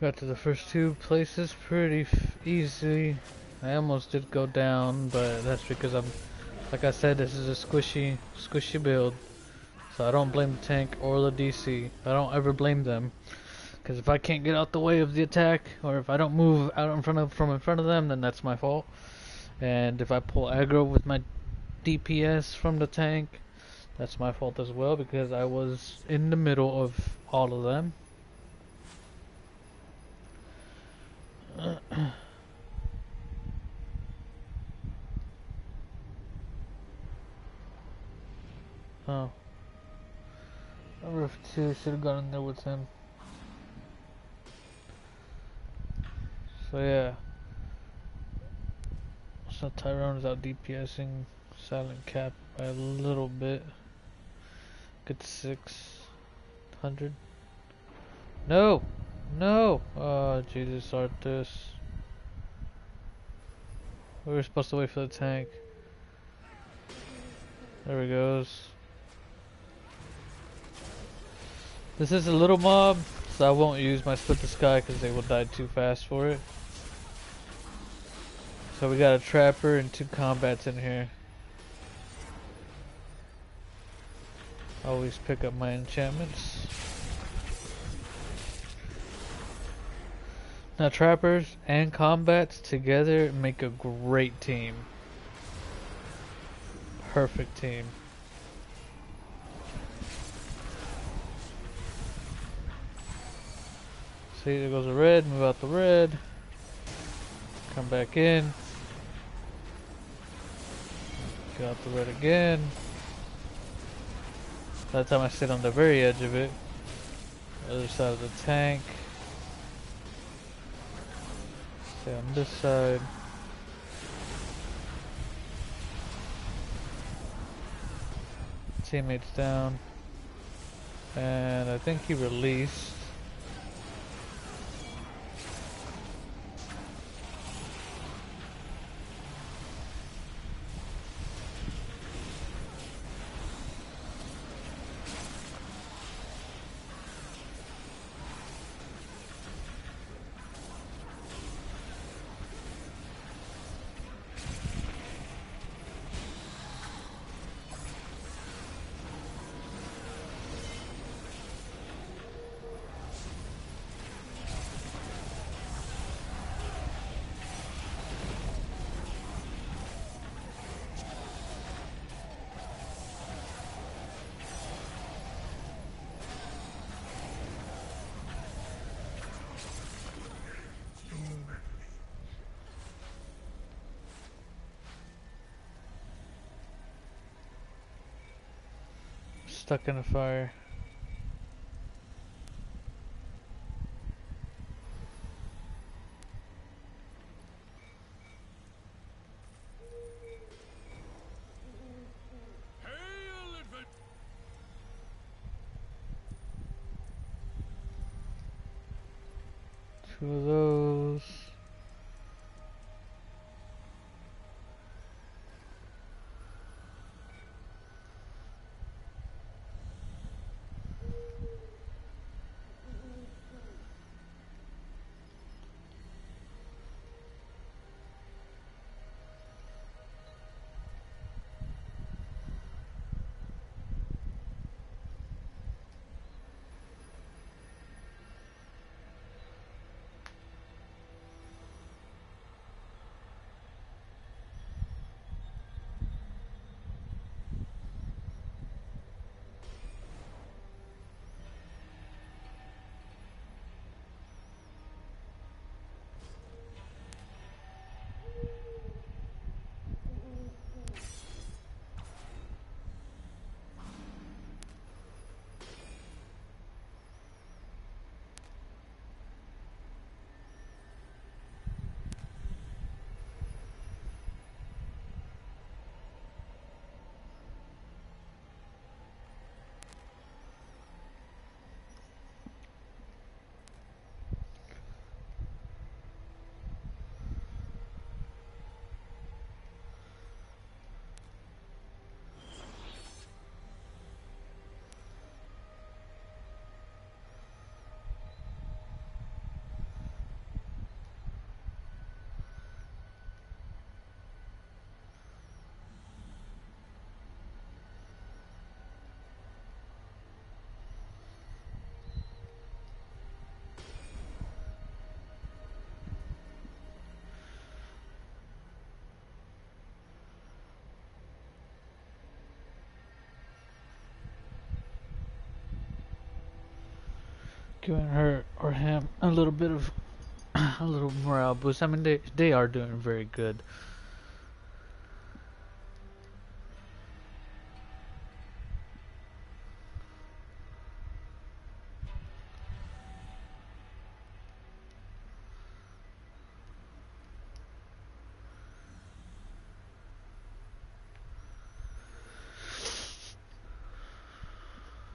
Got to the first two places pretty easy. I almost did go down, but that's because I'm, like I said, this is a squishy build. So I don't blame the tank or the DC. I don't ever blame them. Because if I can't get out the way of the attack, or if I don't move out from in front of them, then that's my fault. And if I pull aggro with my DPS from the tank, that's my fault as well, because I was in the middle of all of them. Oh. Rift 2 should have gone in there with him. So yeah. So Tyrone is out DPSing Silent Cap by a little bit. Good 600. No! No! Oh, Jesus, Arthas. We were supposed to wait for the tank. There he goes. This is a little mob, so I won't use my Split the Sky because they will die too fast for it. So we got a Trapper and 2 combats in here. Always pick up my enchantments. Now Trappers and combats together make a great team. Perfect team. See, there goes a red, move out the red. Come back in. Get out the red again. That time I sit on the very edge of it. Other side of the tank. Stay on this side. Teammates down. And I think he released. Stuck in the fire. Two of those. giving her or him a little bit of a little morale boost. I mean, they are doing very good.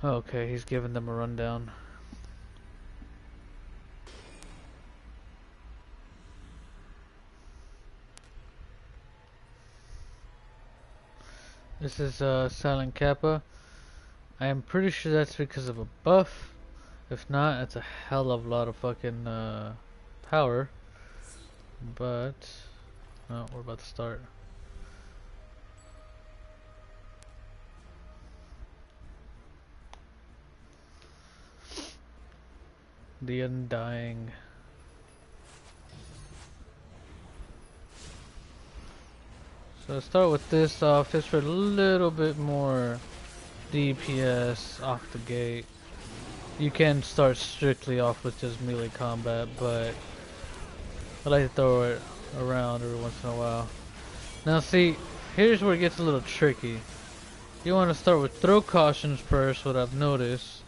Okay, he's giving them a rundown. This is Silent Kappa. I am pretty sure that's because of a buff. If not, it's a hell of a lot of fucking power. But oh, we're about to start. The Undying. So let's start with this off, just for a little bit more DPS off the gate. You can start strictly off with just melee combat, but I like to throw it around every once in a while. Now see, here's where it gets a little tricky. You want to start with throw cautions first, what I've noticed,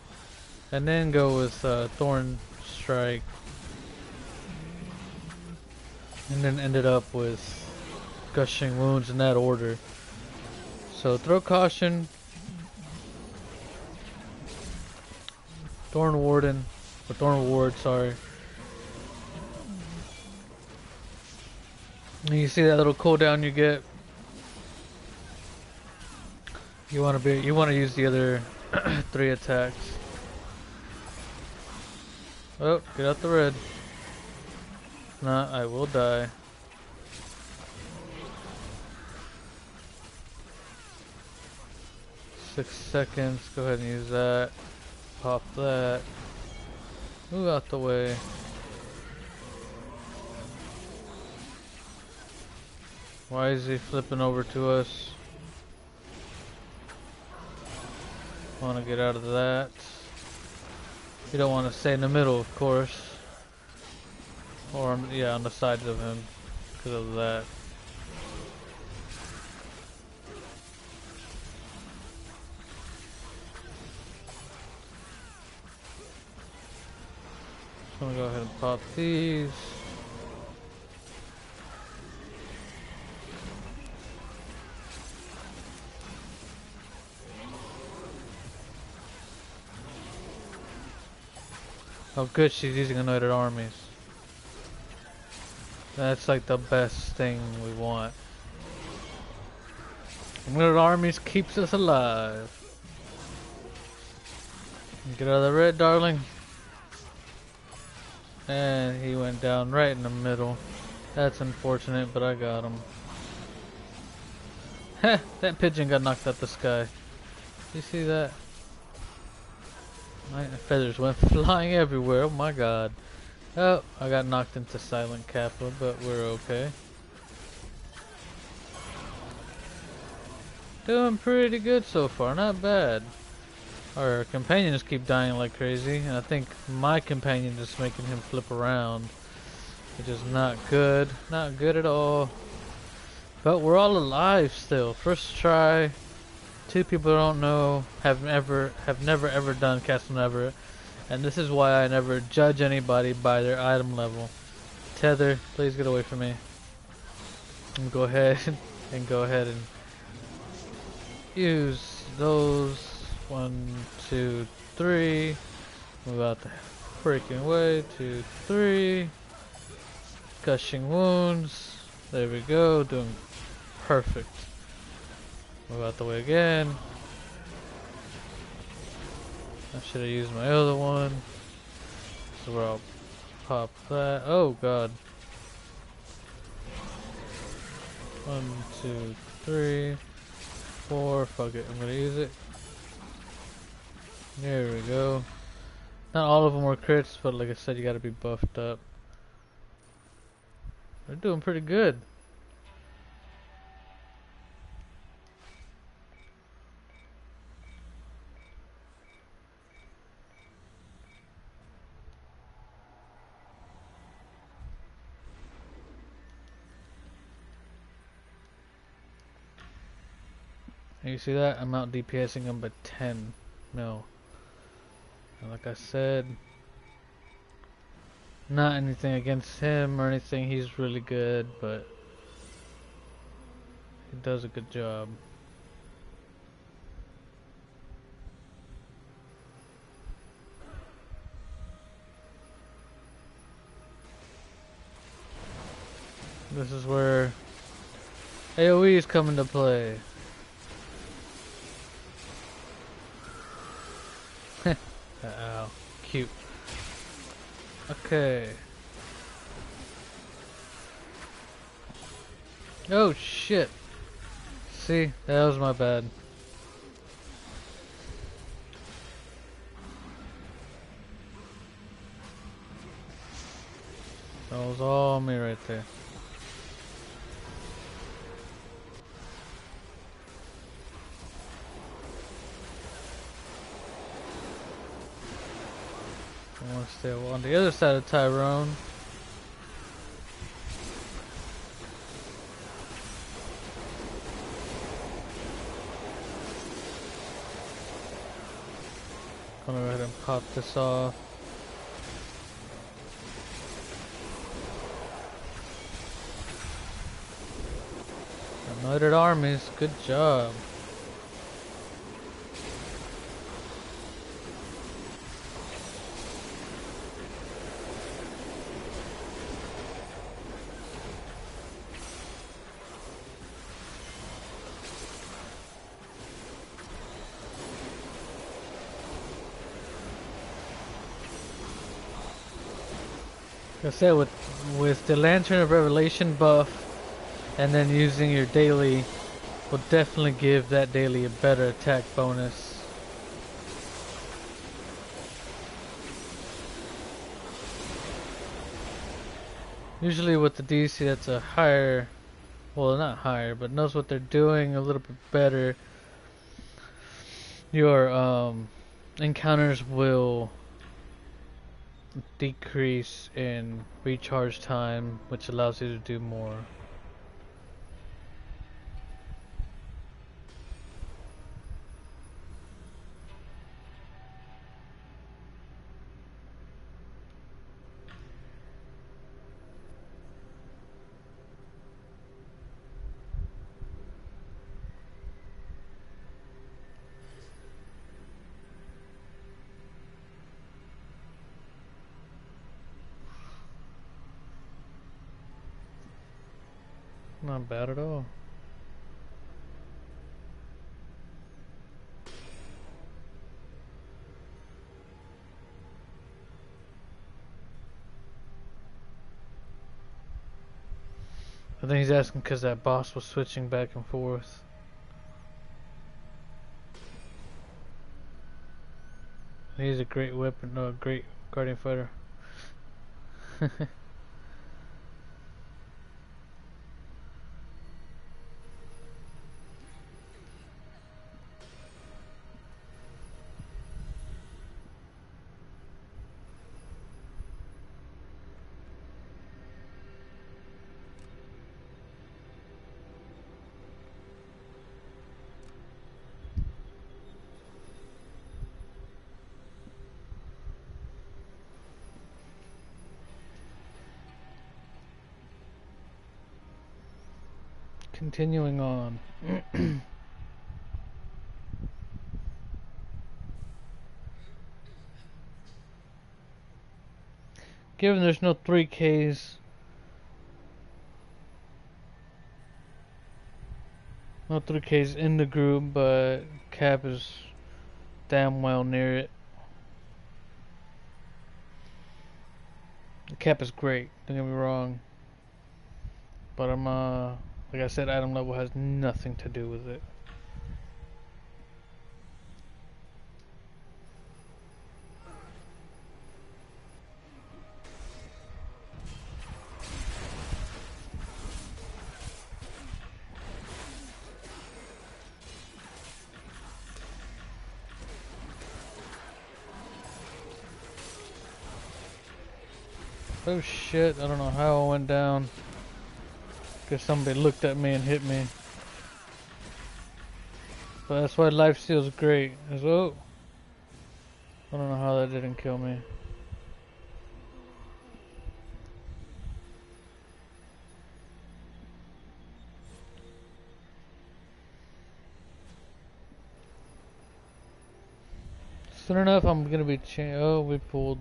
and then go with Thorn Strike, and then ended up with Gushing Wounds in that order. So throw caution, Thorn Warden, or Thorn Ward, sorry. And you see that little cooldown you get. You want to use the other 3 attacks. Oh, get out the red. Nah, I will die. Six seconds. Go ahead and use that. Pop that. Move out the way. Why is he flipping over to us? Want to get out of that. You don't want to stay in the middle, of course. Or on, yeah, on the sides of him because of that. Just gonna go ahead and pop these. Oh good, she's using Anointed Armies. That's like the best thing we want. Anointed Armies keeps us alive. Get out of the red, darling. And he went down right in the middle. That's unfortunate, but I got him. Heh, that pigeon got knocked out the sky. You see that? My feathers went flying everywhere, oh my god. Oh, I got knocked into Silent Kappa, but we're okay. Doing pretty good so far, not bad. Our companions keep dying like crazy, and I think my companion is making him flip around, which is not good. Not good at all. But we're all alive still. First try. 2 people don't know have never ever done Castle Never, and this is why I never judge anybody by their item level. Tether, please get away from me. And go ahead and use those. 1, 2, 3. Move out the freaking way. 2, 3. Gushing Wounds. There we go. Doing perfect. Move out the way again. I should have used my other one. So where I'll pop that. Oh god. 1, 2, 3, 4. Fuck it. I'm gonna use it. There we go. Not all of them were crits, but like I said, you gotta be buffed up. They're doing pretty good. And you see that? I'm out DPSing him by 10 mil. And like I said, not anything against him or anything. He's really good, but he does a good job. This is where AoE is coming to play. Ow, cute. Okay. Oh shit. See, that was my bad. That was all me right there. I want to stay on the other side of Tyrone. Gonna go ahead and pop this off. United Armies, good job. Like I said, with the Lantern of Revelation buff and then using your daily will definitely give that daily a better attack bonus. Usually with the DC that's a higher, well not higher, but knows what they're doing a little bit better, your encounters will decrease in recharge time, which allows you to do more. Not bad at all. I think he's asking because that boss was switching back and forth. He's a great weapon, no, a great guardian fighter. Continuing on. Given there's no 3Ks, no 3Ks in the group, but Cap is damn well near it. Cap is great, don't get me wrong, but I'm like I said, item level has nothing to do with it. Oh shit, I don't know how I went down. Because somebody looked at me and hit me. But that's why lifesteal's great. Oh, I don't know how that didn't kill me. Soon enough, I'm gonna be oh, we pulled.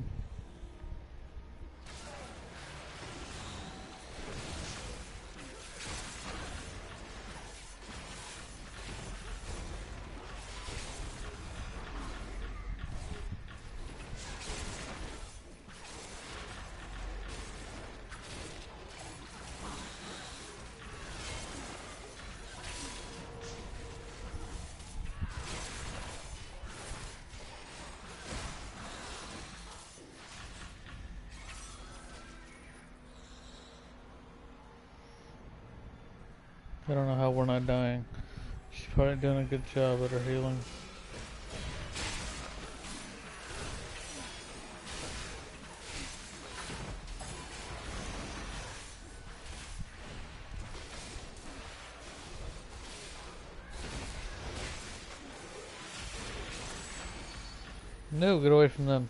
I don't know how we're not dying. She's probably doing a good job at her healing. No, get away from them.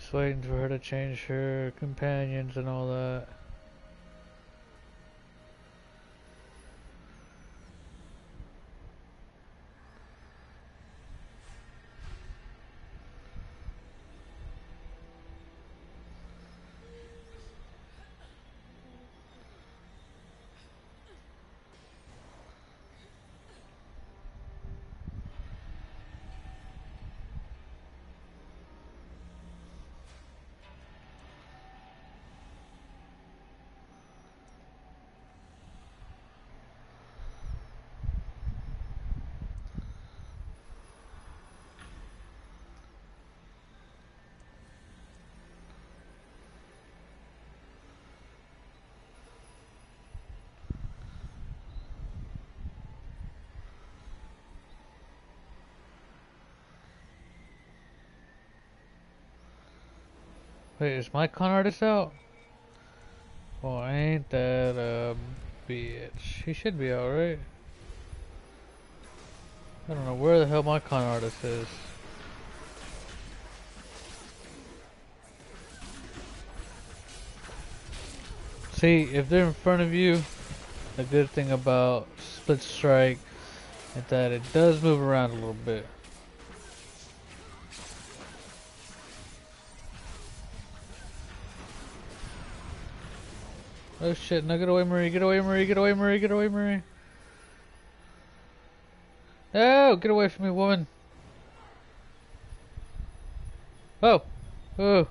Just waiting for her to change her companions and all that. Wait, is my con artist out? Well, ain't that a bitch? He should be out, right? I don't know where the hell my con artist is. See, if they're in front of you, the good thing about split strike is that it does move around a little bit. Oh shit, no, get away Marie, get away Marie, get away Marie, get away Marie. No, get away from me, woman. Oh, oh.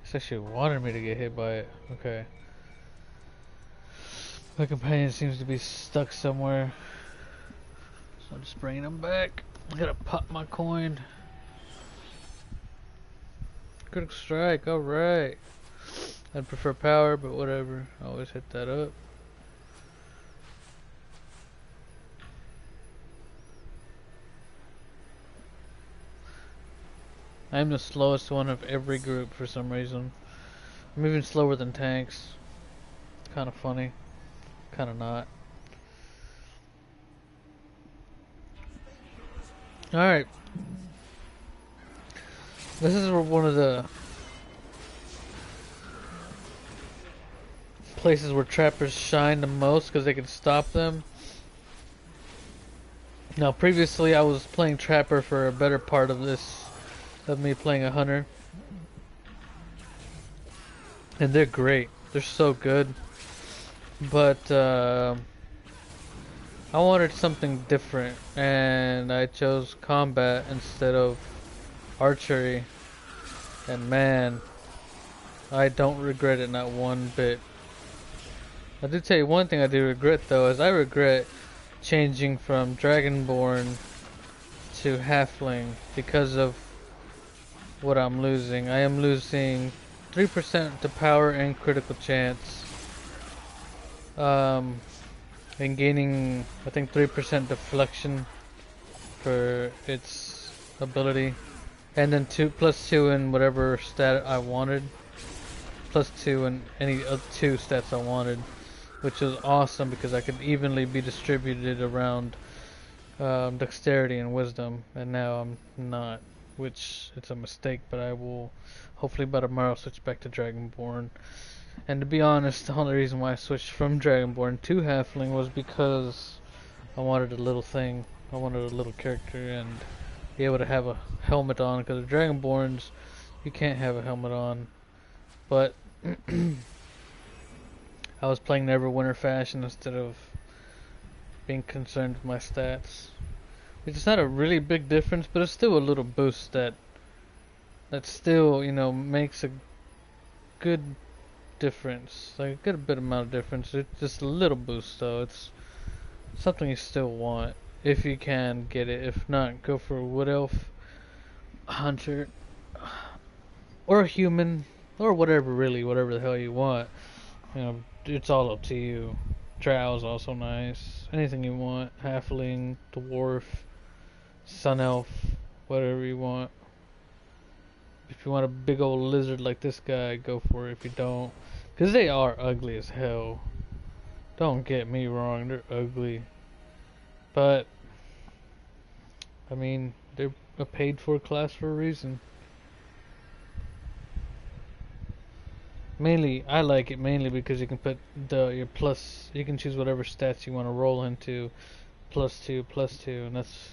It's actually wanted me to get hit by it. Okay. My companion seems to be stuck somewhere. So I'm just bringing him back. I gotta pop my coin. Critical strike, alright. I'd prefer power, but whatever. I always hit that up. I'm the slowest one of every group for some reason. I'm even slower than tanks. Kind of funny. Kind of not. Alright. This is one of the places where trappers shine the most because they can stop them. Now, previously I was playing trapper for a better part of this, of me playing a hunter. And they're great. They're so good. But, I wanted something different, and I chose combat instead of archery. And man, I don't regret it, not one bit. I did tell you one thing I do regret though, is I regret changing from Dragonborn to Halfling because of what I'm losing. I am losing 3% to power and critical chance. And gaining, I think, 3% deflection for its ability. And then +2 in whatever stat I wanted. +2 in any of 2 stats I wanted. Which was awesome because I could evenly be distributed around dexterity and wisdom. And now I'm not. Which, it's a mistake, but I will hopefully by tomorrow switch back to Dragonborn. And to be honest, the only reason why I switched from Dragonborn to Halfling was because I wanted a little thing. I wanted a little character and be able to have a helmet on, because the Dragonborns, you can't have a helmet on. But I was playing Neverwinter fashion instead of being concerned with my stats. It's not a really big difference, but it's still a little boost that still, you know, makes a good difference, like a good bit amount of difference. It's just a little boost though. It's something you still want if you can get it. If not, go for a wood elf, hunter, or a human, or whatever, really, whatever the hell you want. You know, it's all up to you. Drow's also nice. Anything you want. Halfling, dwarf, sun elf, whatever you want. If you want a big old lizard like this guy, go for it. If you don't, because they are ugly as hell. Don't get me wrong, they're ugly. But, I mean, they're a paid for class for a reason. Mainly, I like it mainly because you can put your plus, you can choose whatever stats you want to roll into. +2, +2, and that's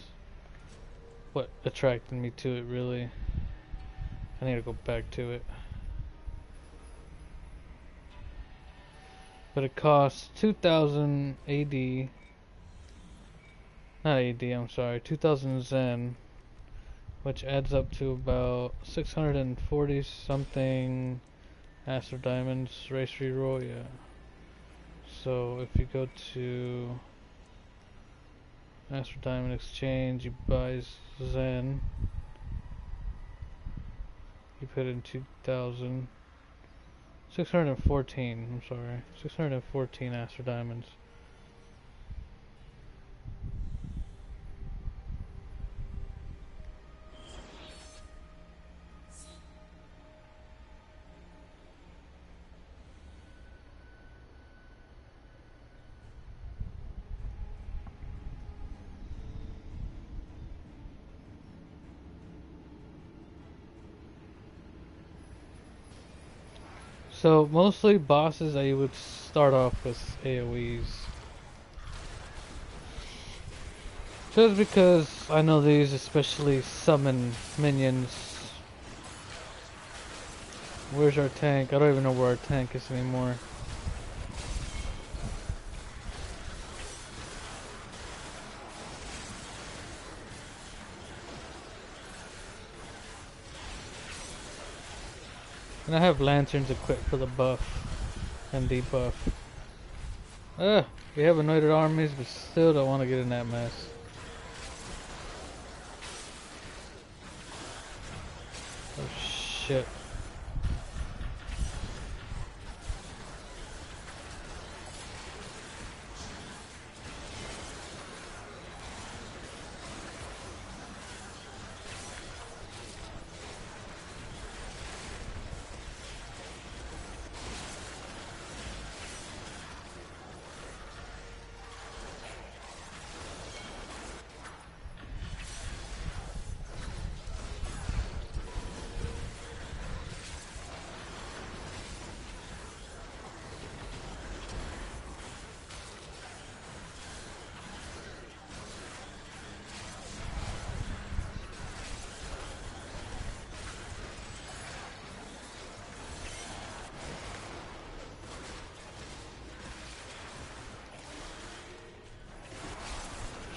what attracted me to it, really. I need to go back to it. But it costs 2,000 AD. Not AD, I'm sorry. 2,000 Zen. Which adds up to about 640 something Astro Diamonds race reroll, yeah. So if you go to Astro Diamond Exchange, you buy Zen. You put in 2,000. 614, I'm sorry. 614 Astro Diamonds. So mostly bosses I would start off with AoEs. Just because I know these especially summon minions. Where's our tank? I don't even know where our tank is anymore. And I have lanterns equipped for the buff and debuff. We have anointed armies, but still don't want to get in that mess. Oh shit.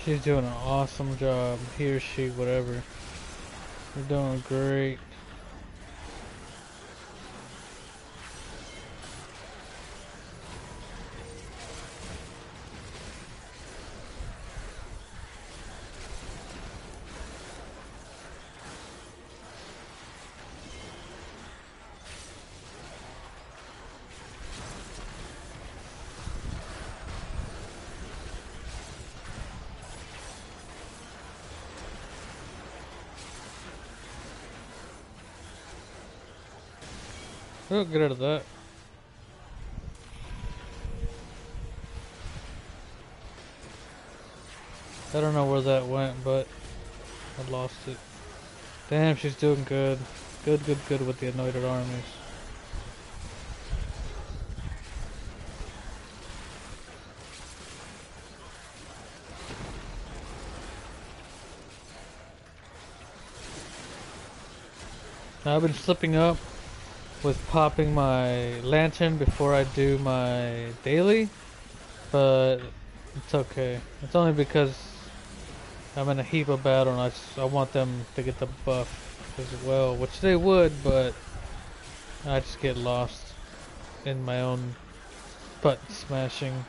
She's doing an awesome job. He or she, whatever. They're doing great. Oh, get rid of that. I don't know where that went, but I lost it. Damn, she's doing good. Good, good, good with the anointed armies. Now, I've been slipping up with popping my lantern before I do my daily, but it's okay. It's only because I'm in a heap of battle and I want them to get the buff as well, which they would, but I just get lost in my own button smashing.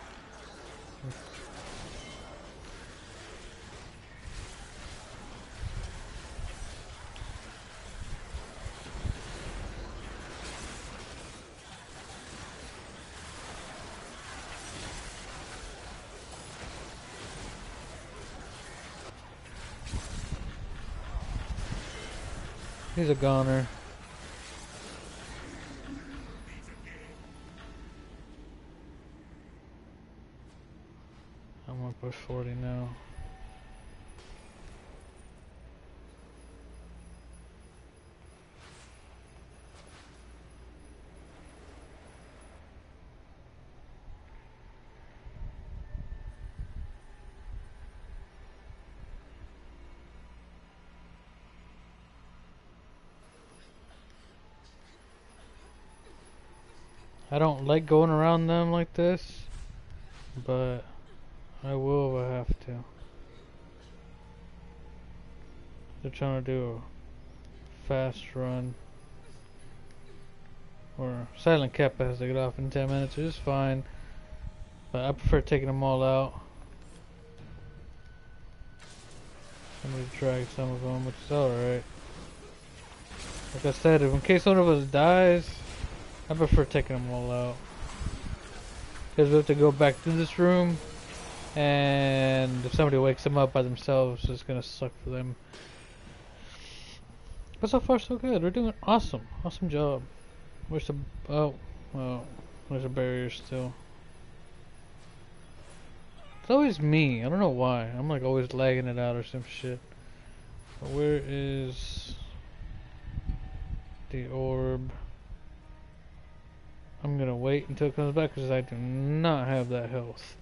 He's a goner. I'm gonna push 40 now. I don't like going around them like this, but I will if I have to. They're trying to do a fast run. Or Silent Kappa has to get off in 10 minutes, which is fine. But I prefer taking them all out. I'm gonna drag some of them, which is alright. Like I said, in case one of us dies, I prefer taking them all out. Because we have to go back to this room, and if somebody wakes them up by themselves, it's gonna suck for them. But so far so good. We're doing awesome. Awesome job. Where's the... oh, there's a barrier still. It's always me. I don't know why. I'm like always lagging it out or some shit. But where is the orb? I'm gonna wait until it comes back because I do not have that health.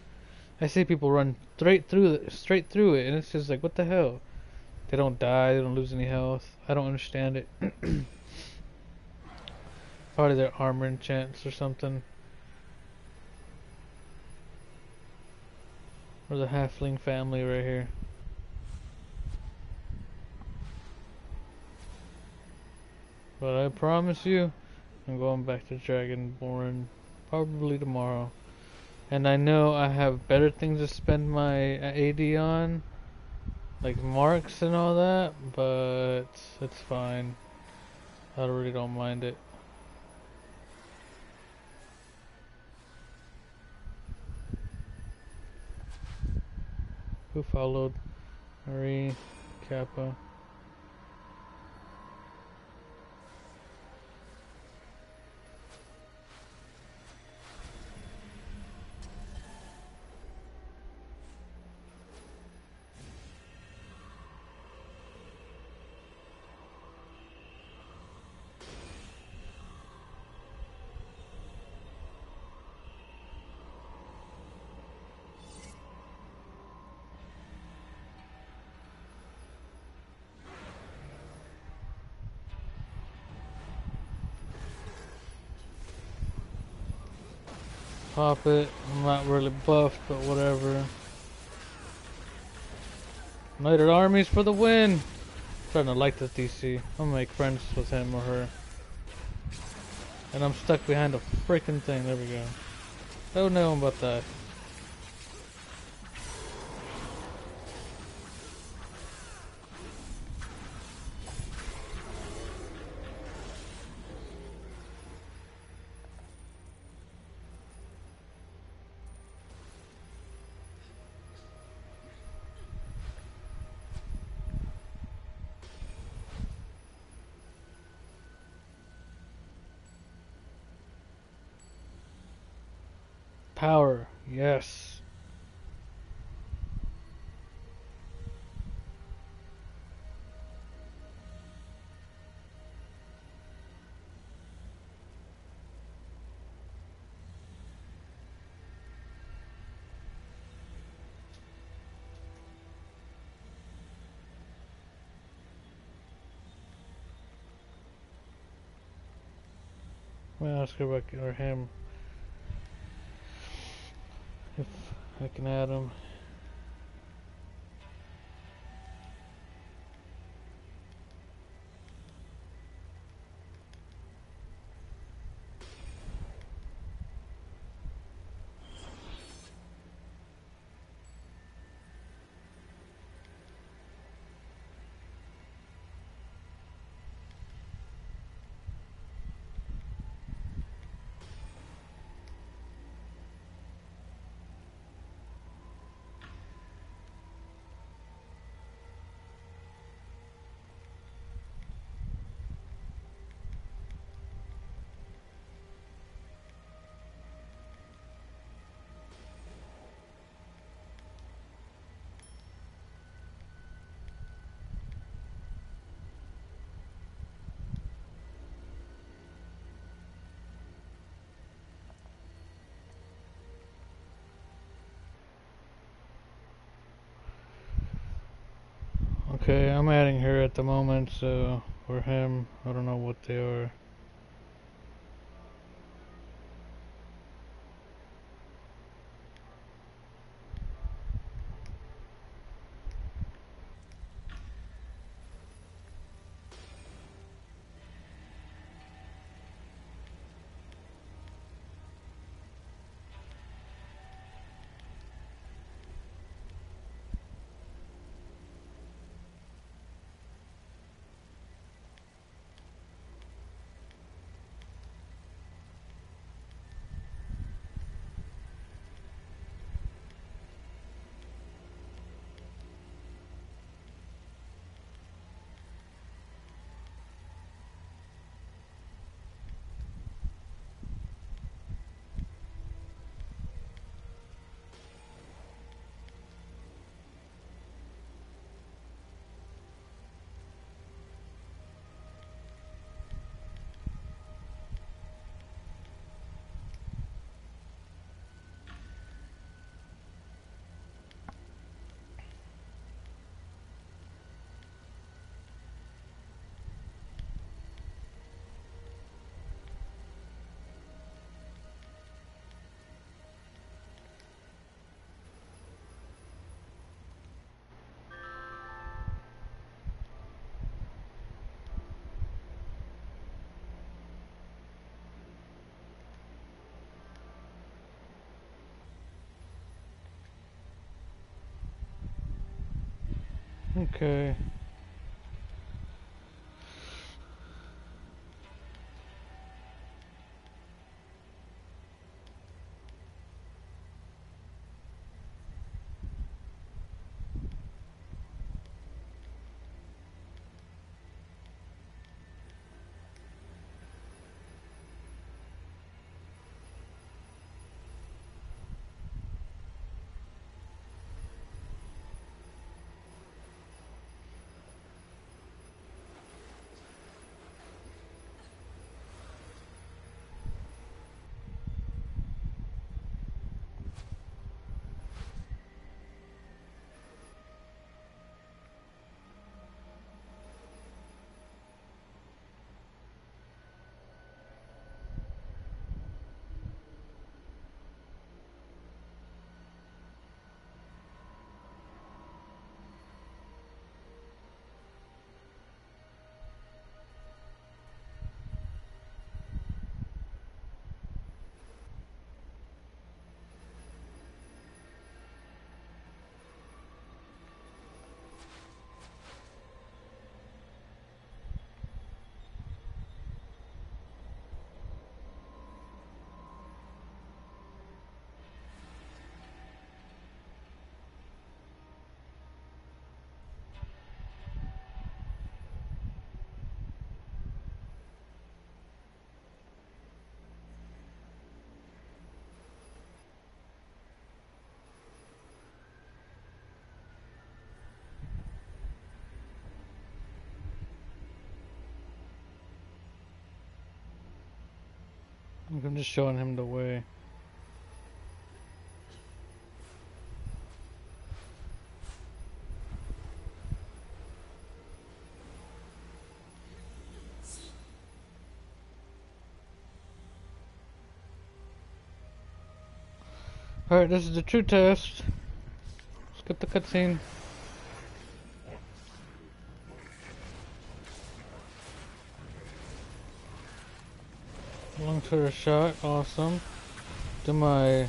I see people run straight through it, and it's just like, what the hell? They don't die. They don't lose any health. I don't understand it. Probably their armor enchants or something. Or the halfling family right here. But I promise you, I'm going back to Dragonborn probably tomorrow. And I know I have better things to spend my AD on, like marks and all that, but it's fine. I really don't mind it. Who followed? Marie, Kappa. Pop it. I'm not really buffed, but whatever. United Armies for the win! I'm starting to like this DC. I'm gonna make friends with him or her. And I'm stuck behind a freaking thing. There we go. Don't know about that. Power, yes. Well, let's go back or him. If I can add him. Okay, I'm adding her at the moment, so or him. I don't know what they are. Okay. I'm just showing him the way. Alright, this is the true test. Skip the cutscene. Long turret shot, awesome. Do my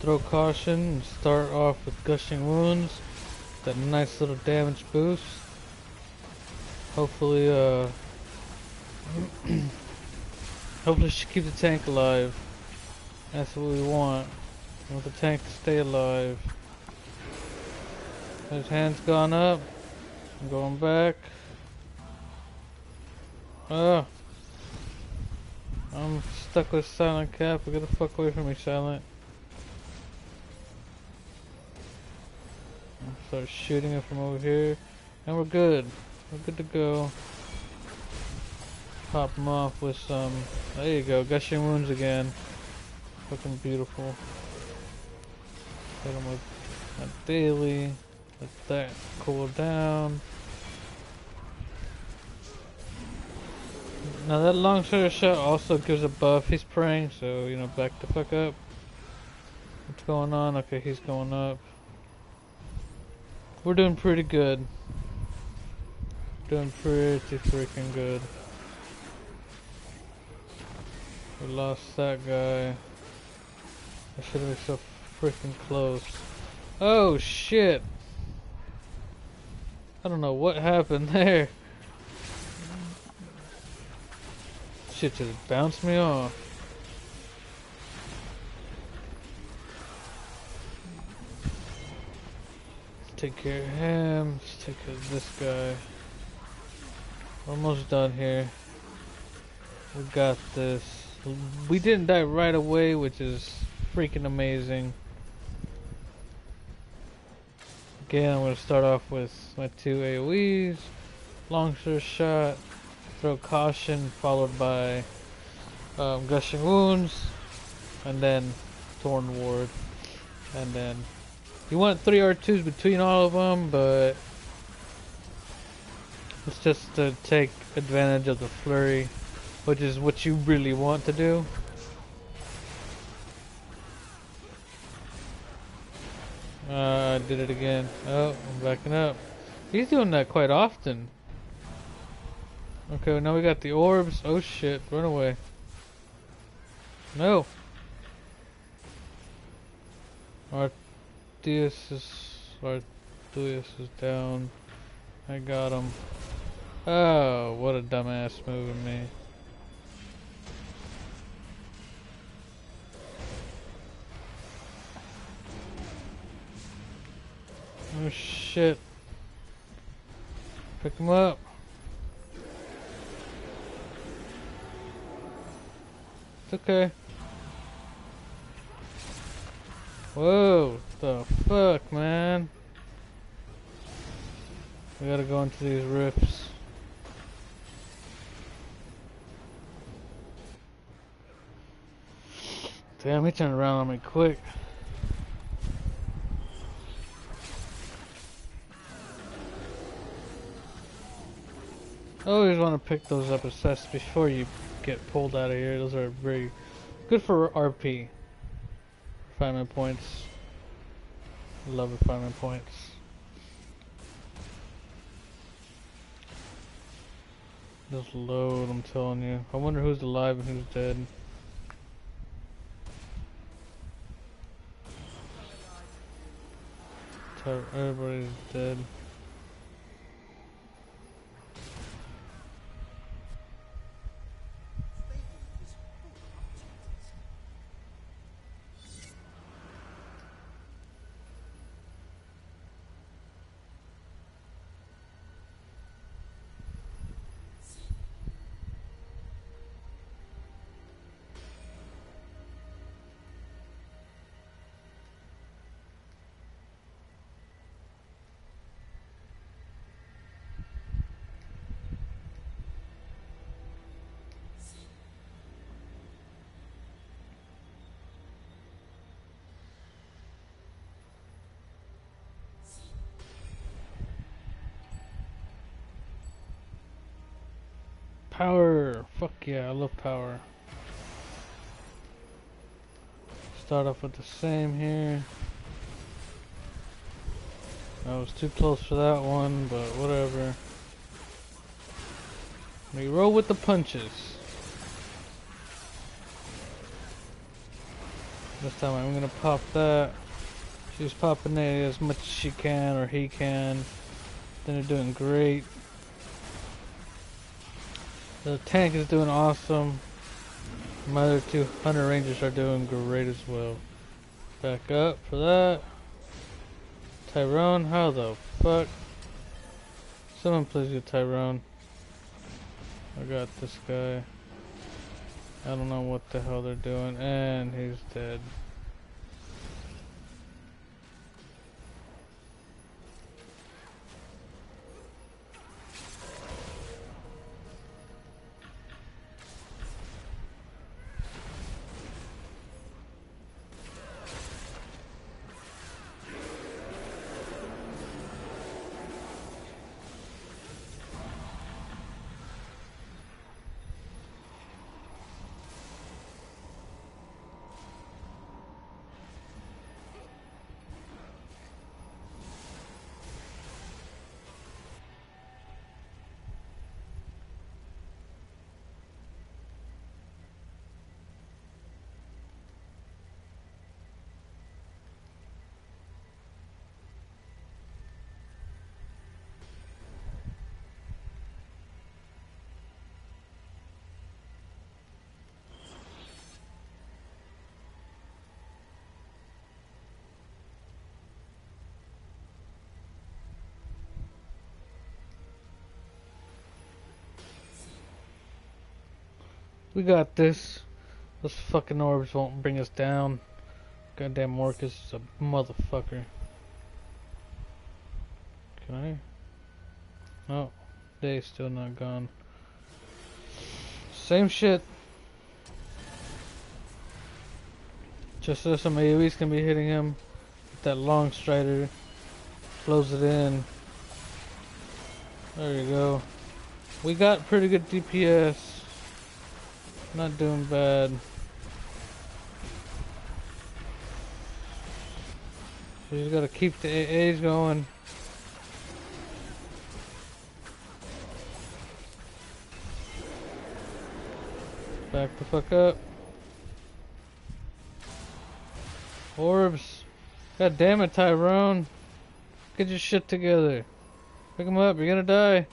throw caution and start off with gushing wounds. That nice little damage boost. Hopefully, hopefully she keeps the tank alive. That's what we want. We want the tank to stay alive. His hand's gone up. I'm going back. Ah. I'm stuck with Silent Cap. Get the fuck away from me, Silent. I'll start shooting it from over here. And we're good. We're good to go. Pop him off with some... There you go. Gushing wounds again. Fucking beautiful. Hit him with a daily. Let that cool down. Now that long turret shot also gives a buff. He's praying, so you know, back the fuck up. What's going on? Okay, he's going up. We're doing pretty good. Doing pretty freaking good. We lost that guy. I should have been so freaking close. Oh shit! I don't know what happened there. Shit just bounced me off. Let's take care of him. Let's take care of this guy. Almost done here. We got this. We didn't die right away, which is freaking amazing. Again, I'm going to start off with my 2 AoEs. Long shot. Throw caution, followed by gushing wounds, and then thorn ward, and then you want 3 R2s between all of them, but it's just to take advantage of the flurry, which is what you really want to do. I did it again. Oh, I'm backing up. He's doing that quite often. Okay, now we got the orbs. Oh shit, run away. No. Arceus is down. I got him. Oh, what a dumbass move of me. Oh shit. Pick him up. It's okay. Whoa, the fuck, man? We gotta go into these rifts. Damn, he turned around on me quick. I always want to pick those up assess before you get pulled out of here. Those are very good for RP. Refinement points. Love refinement points. Just load, I'm telling you. I wonder who's alive and who's dead. Everybody's dead. Power! Fuck yeah, I love power. Start off with the same here. I was too close for that one, but whatever. We roll with the punches. This time I'm gonna pop that. She's popping it as much as she can, or he can. Then they're doing great. The tank is doing awesome. My other two Hunter Rangers are doing great as well. Back up for that. Tyrone, how the fuck? Someone please get Tyrone. I got this guy. I don't know what the hell they're doing, and he's dead. We got this. Those fucking orbs won't bring us down. Goddamn Marcus is a motherfucker. Can I? Oh, they're still not gone. Same shit. Just so some AoEs can be hitting him. With that long strider. Close it in. There you go. We got pretty good DPS. Not doing bad. So you just gotta keep the AAs going. Back the fuck up. Orbs. God damn it, Tyrone. Get your shit together. Pick him up, you're gonna die.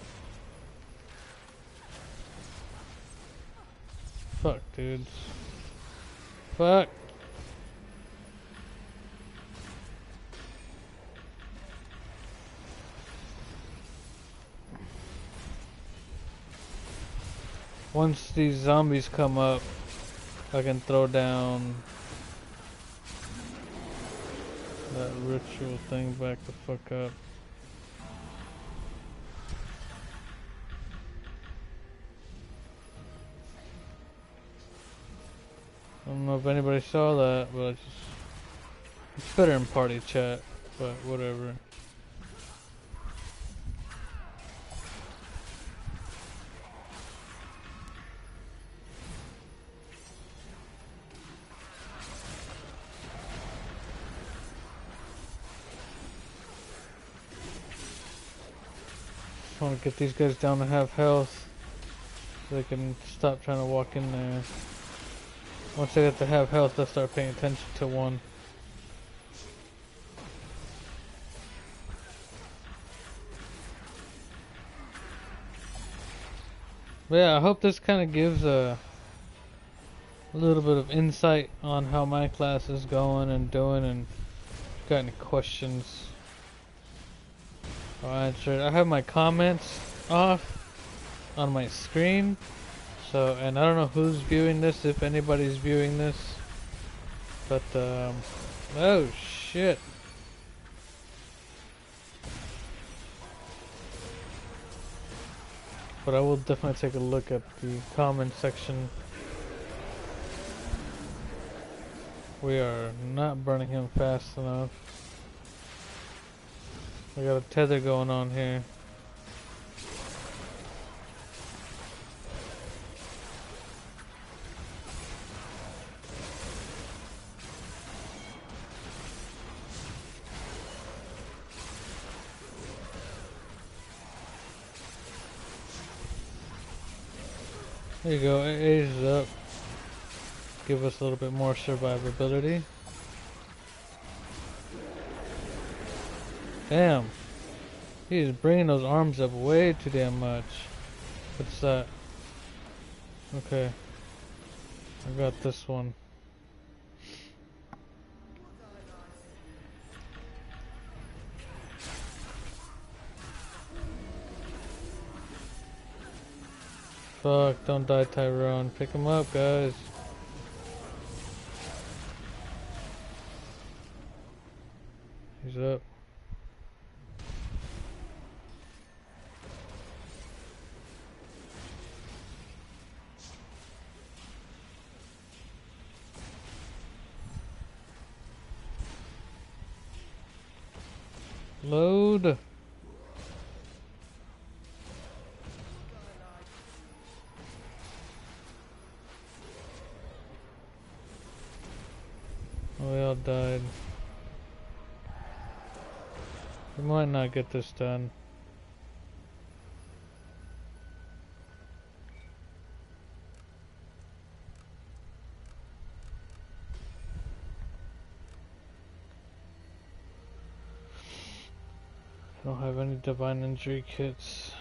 Fuck, dudes. Fuck. Once these zombies come up, I can throw down that ritual thing back the fuck up. I don't know if anybody saw that, but it's better in party chat, but whatever. I want to get these guys down to half health so they can stop trying to walk in there. Once they get to half health, they'll start paying attention to one. But yeah, I hope this kind of gives a little bit of insight on how my class is going and doing, and if you've got any questions, I'll answer it. I have my comments off on my screen, so, and I don't know who's viewing this, if anybody's viewing this, but oh shit. But I will definitely take a look at the comment section. We are not burning him fast enough. We got a tether going on here. There you go, A's up. Give us a little bit more survivability. Damn. He's bringing those arms up way too damn much. What's that? Okay. I got this one. Fuck, don't die, Tyrone. Pick him up, guys. He's up. Load. Oh, we all died. We might not get this done. I don't have any divine injury kits.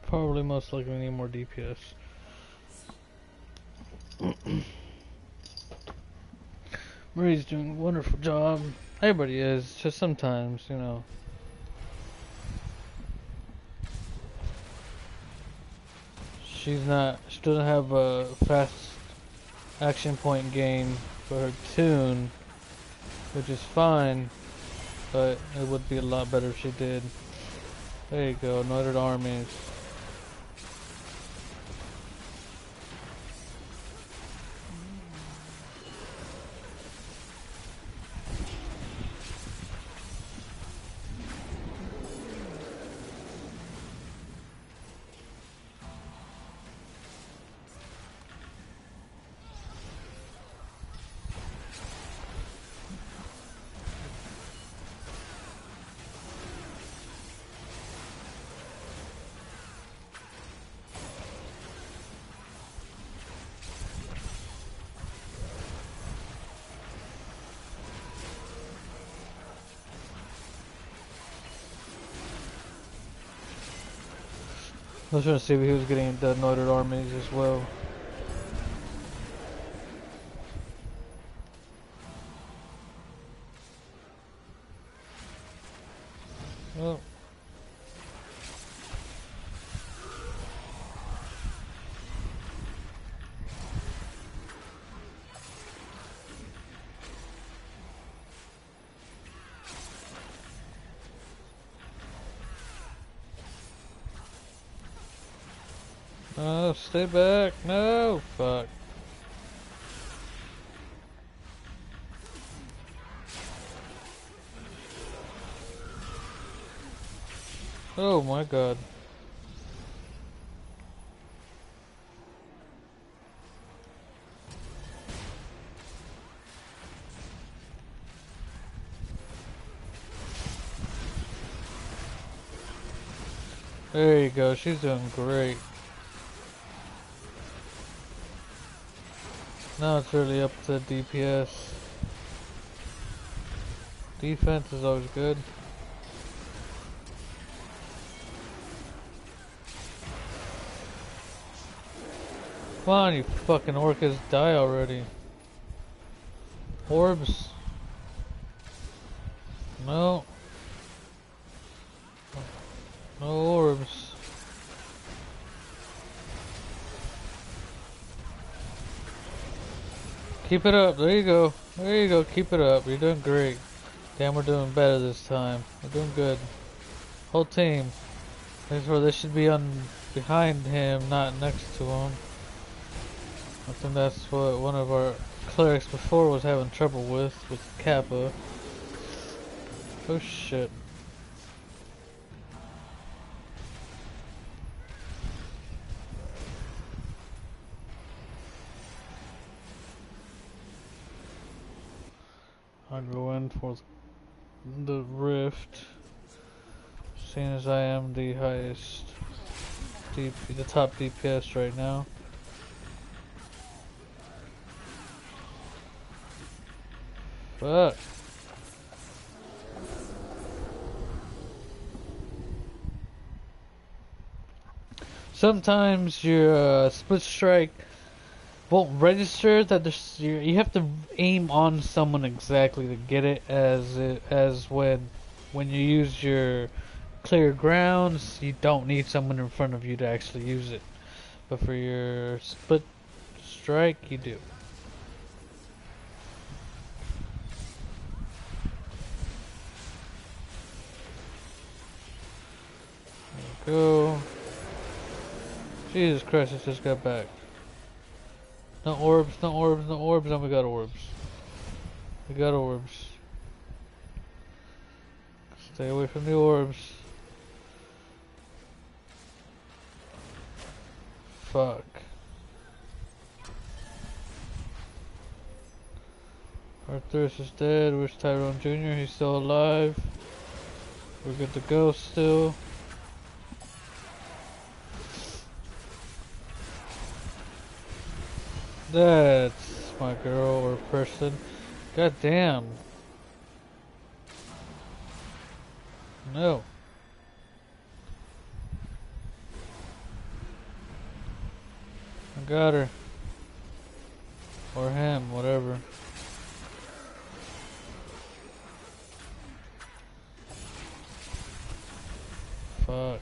Probably most likely need more DPS. Marie's doing a wonderful job. Everybody is, just sometimes, you know. She doesn't have a fast action point gain for her tune, which is fine, but it would be a lot better if she did. There you go, Anointed Armies. I was trying to see if he was getting the Anointed Armies as well. Oh. Oh, stay back. No, fuck. Oh my god. There you go, she's doing great. Now it's really up to DPS. Defense is always good. Come on, you fucking orcas, die already. Orbs. No. No orbs. Keep it up, there you go. There you go, keep it up, you're doing great. Damn, we're doing better this time. We're doing good. Whole team. Therefore, this should be on behind him, not next to him. I think that's what one of our clerics before was having trouble with Kappa. Oh shit. I'll go in for the rift, seeing as I am the highest the top DPS right now. Fuck. Sometimes your split strike won't register that you have to aim on someone exactly to get it, as when you use your clear grounds, you don't need someone in front of you to actually use it, but for your split strike you do. There you go. Jesus Christ, I just got back. No orbs, no orbs, no orbs, and we got orbs. We got orbs. Stay away from the orbs. Fuck. Arthurus is dead. Where's Tyrone Jr.? He's still alive. We're good to go still. That's my girl or person. God damn. No. I got her. Or him, whatever. Fuck.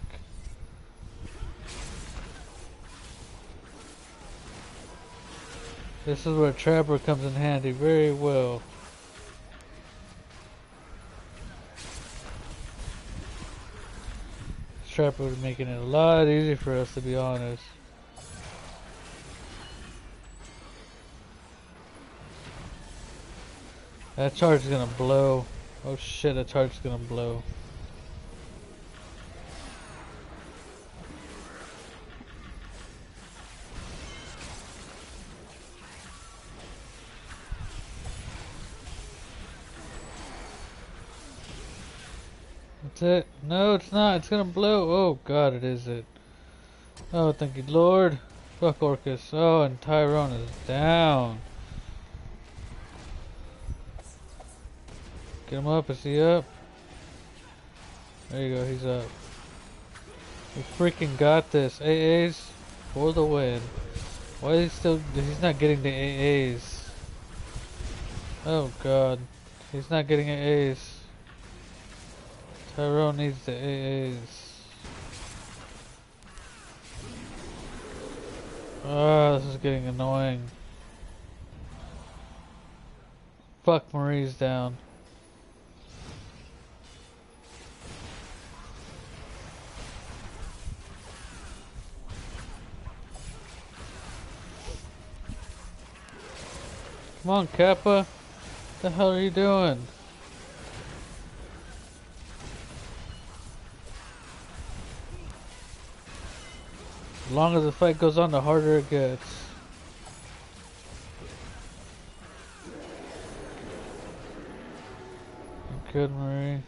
This is where Trapper comes in handy very well. Trapper was making it a lot easier for us, to be honest. That charge is gonna blow. Oh shit, that charge is gonna blow. That's it. No, it's not. It's gonna blow. Oh god, it is it. Oh, thank you, Lord. Fuck Orcus. Oh, and Tyrone is down. Get him up. Is he up? There you go. He's up. We freaking got this. AAs for the win. Why is he still... He's not getting the AAs. Oh god. He's not getting AAs. Tyrone needs the AAs. Ah, this is getting annoying. Fuck, Marie's down. Come on, Kappa. What the hell are you doing? The longer the fight goes on, the harder it gets. Good, Marie.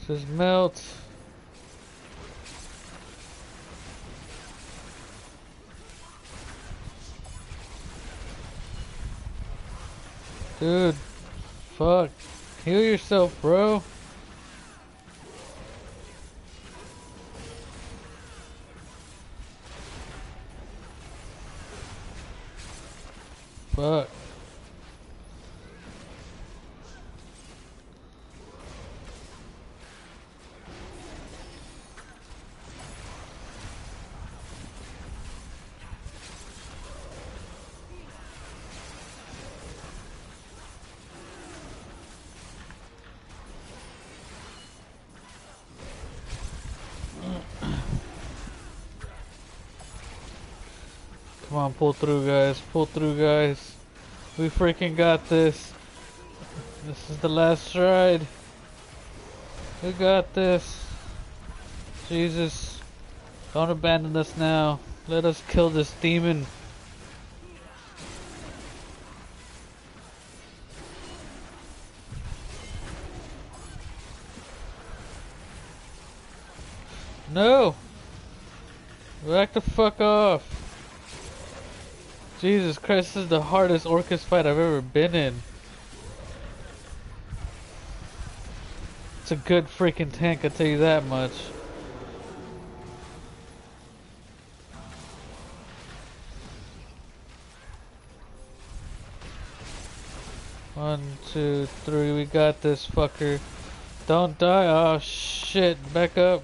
Just melt. Dude, fuck. Heal yourself, bro. Fuck. Come on, pull through, guys. Pull through, guys. We freaking got this. This is the last stride. We got this. Jesus. Don't abandon us now. Let us kill this demon. No! Back the fuck off. Jesus Christ, this is the hardest Orcus fight I've ever been in. It's a good freaking tank, I'll tell you that much. One, two, three, we got this fucker. Don't die, oh shit, back up.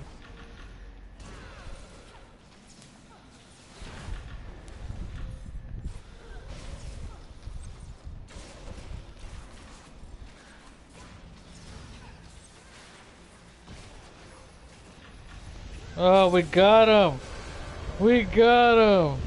Oh, we got him! We got him!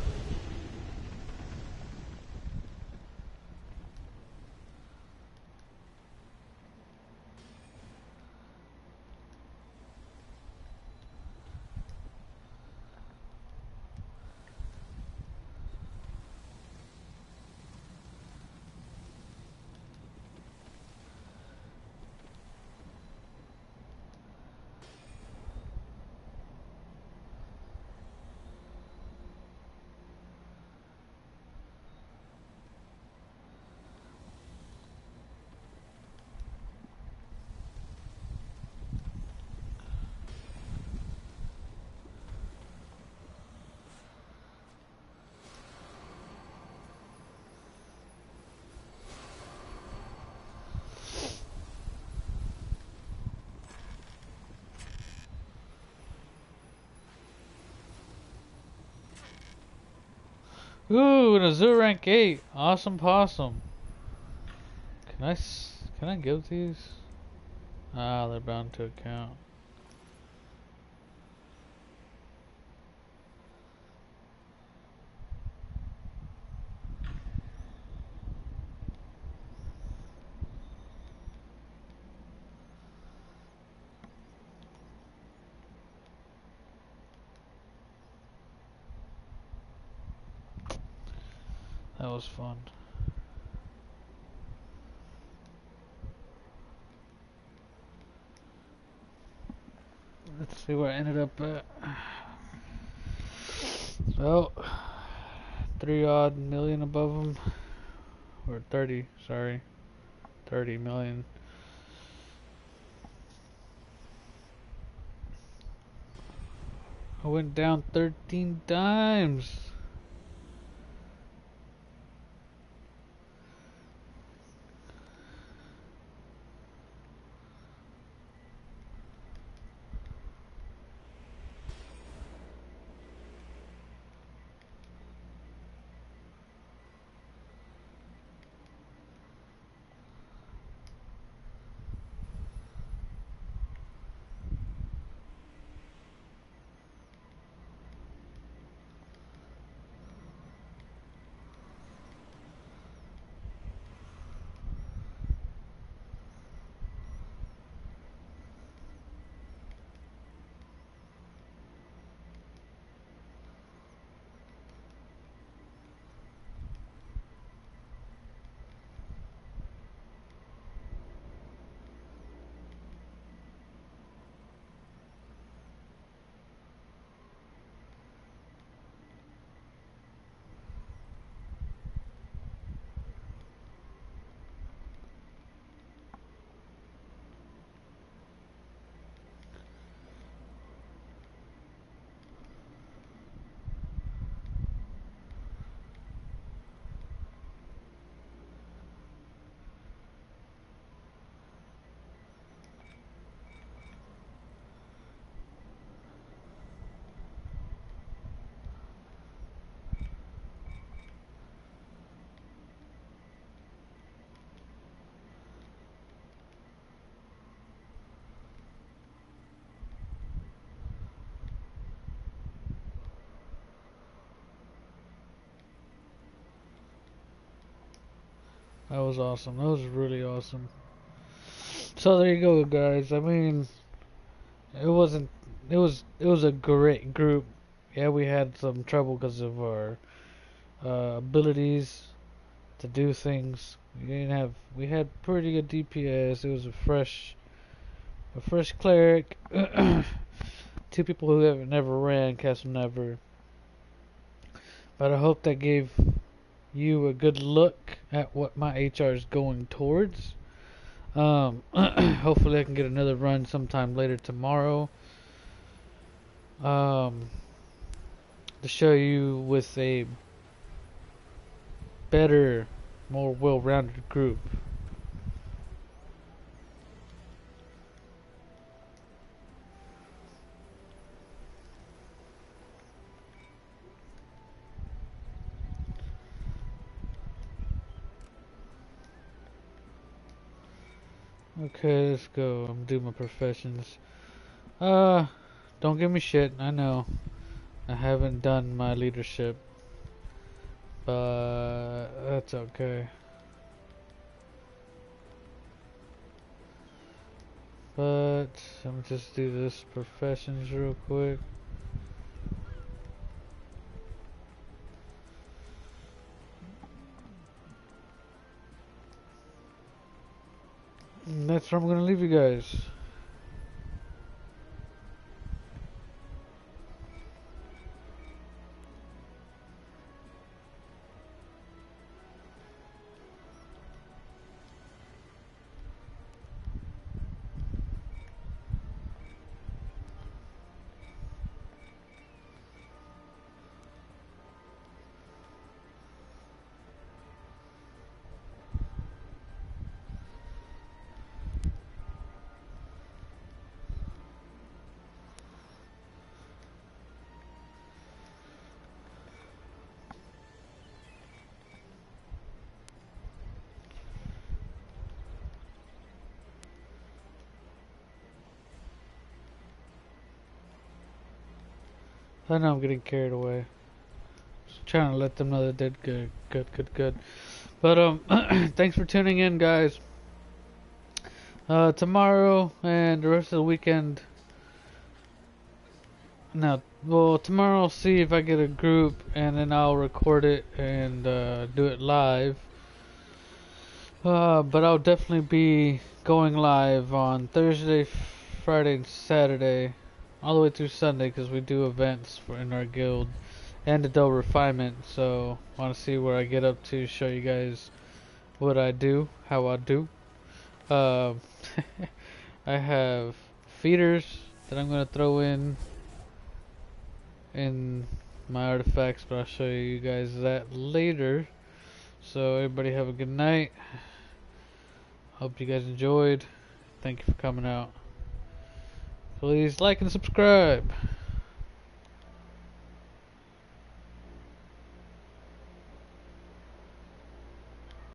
Ooh, an Azure rank 8. Awesome possum. Can I give these? Ah, they're bound to account. That was fun. Let's see where I ended up at. Well, 3 odd million above them. Or 30, sorry. 30 million. I went down 13 times. That was awesome. That was really awesome. So there you go, guys. I mean, it wasn't. It was a great group. Yeah, we had some trouble because of our abilities to do things. We didn't have. We had pretty good DPS. It was a fresh cleric. Two people who have never ran Castle Never. But I hope that gave you a good look at what my HR is going towards. Hopefully I can get another run sometime later tomorrow. Um, to show you with a better, more well-rounded group. Okay, let's go. I'm doing my professions. Don't give me shit. I know. I haven't done my leadership. But that's okay. But I'm gonna just do this professions real quick. And that's where I'm gonna leave you guys. I know I'm getting carried away. Just trying to let them know that they did good. But thanks for tuning in, guys. Tomorrow and the rest of the weekend. Now, well, tomorrow I'll see if I get a group, and then I'll record it and do it live. But I'll definitely be going live on Thursday, Friday, and Saturday, all the way through Sunday, because we do events in our guild and adult refinement. So, want to see where I get up to, show you guys what I do, how I do. I have feeders that I'm gonna throw in my artifacts, but I'll show you guys that later. So everybody have a good night. Hope you guys enjoyed. Thank you for coming out. Please like and subscribe.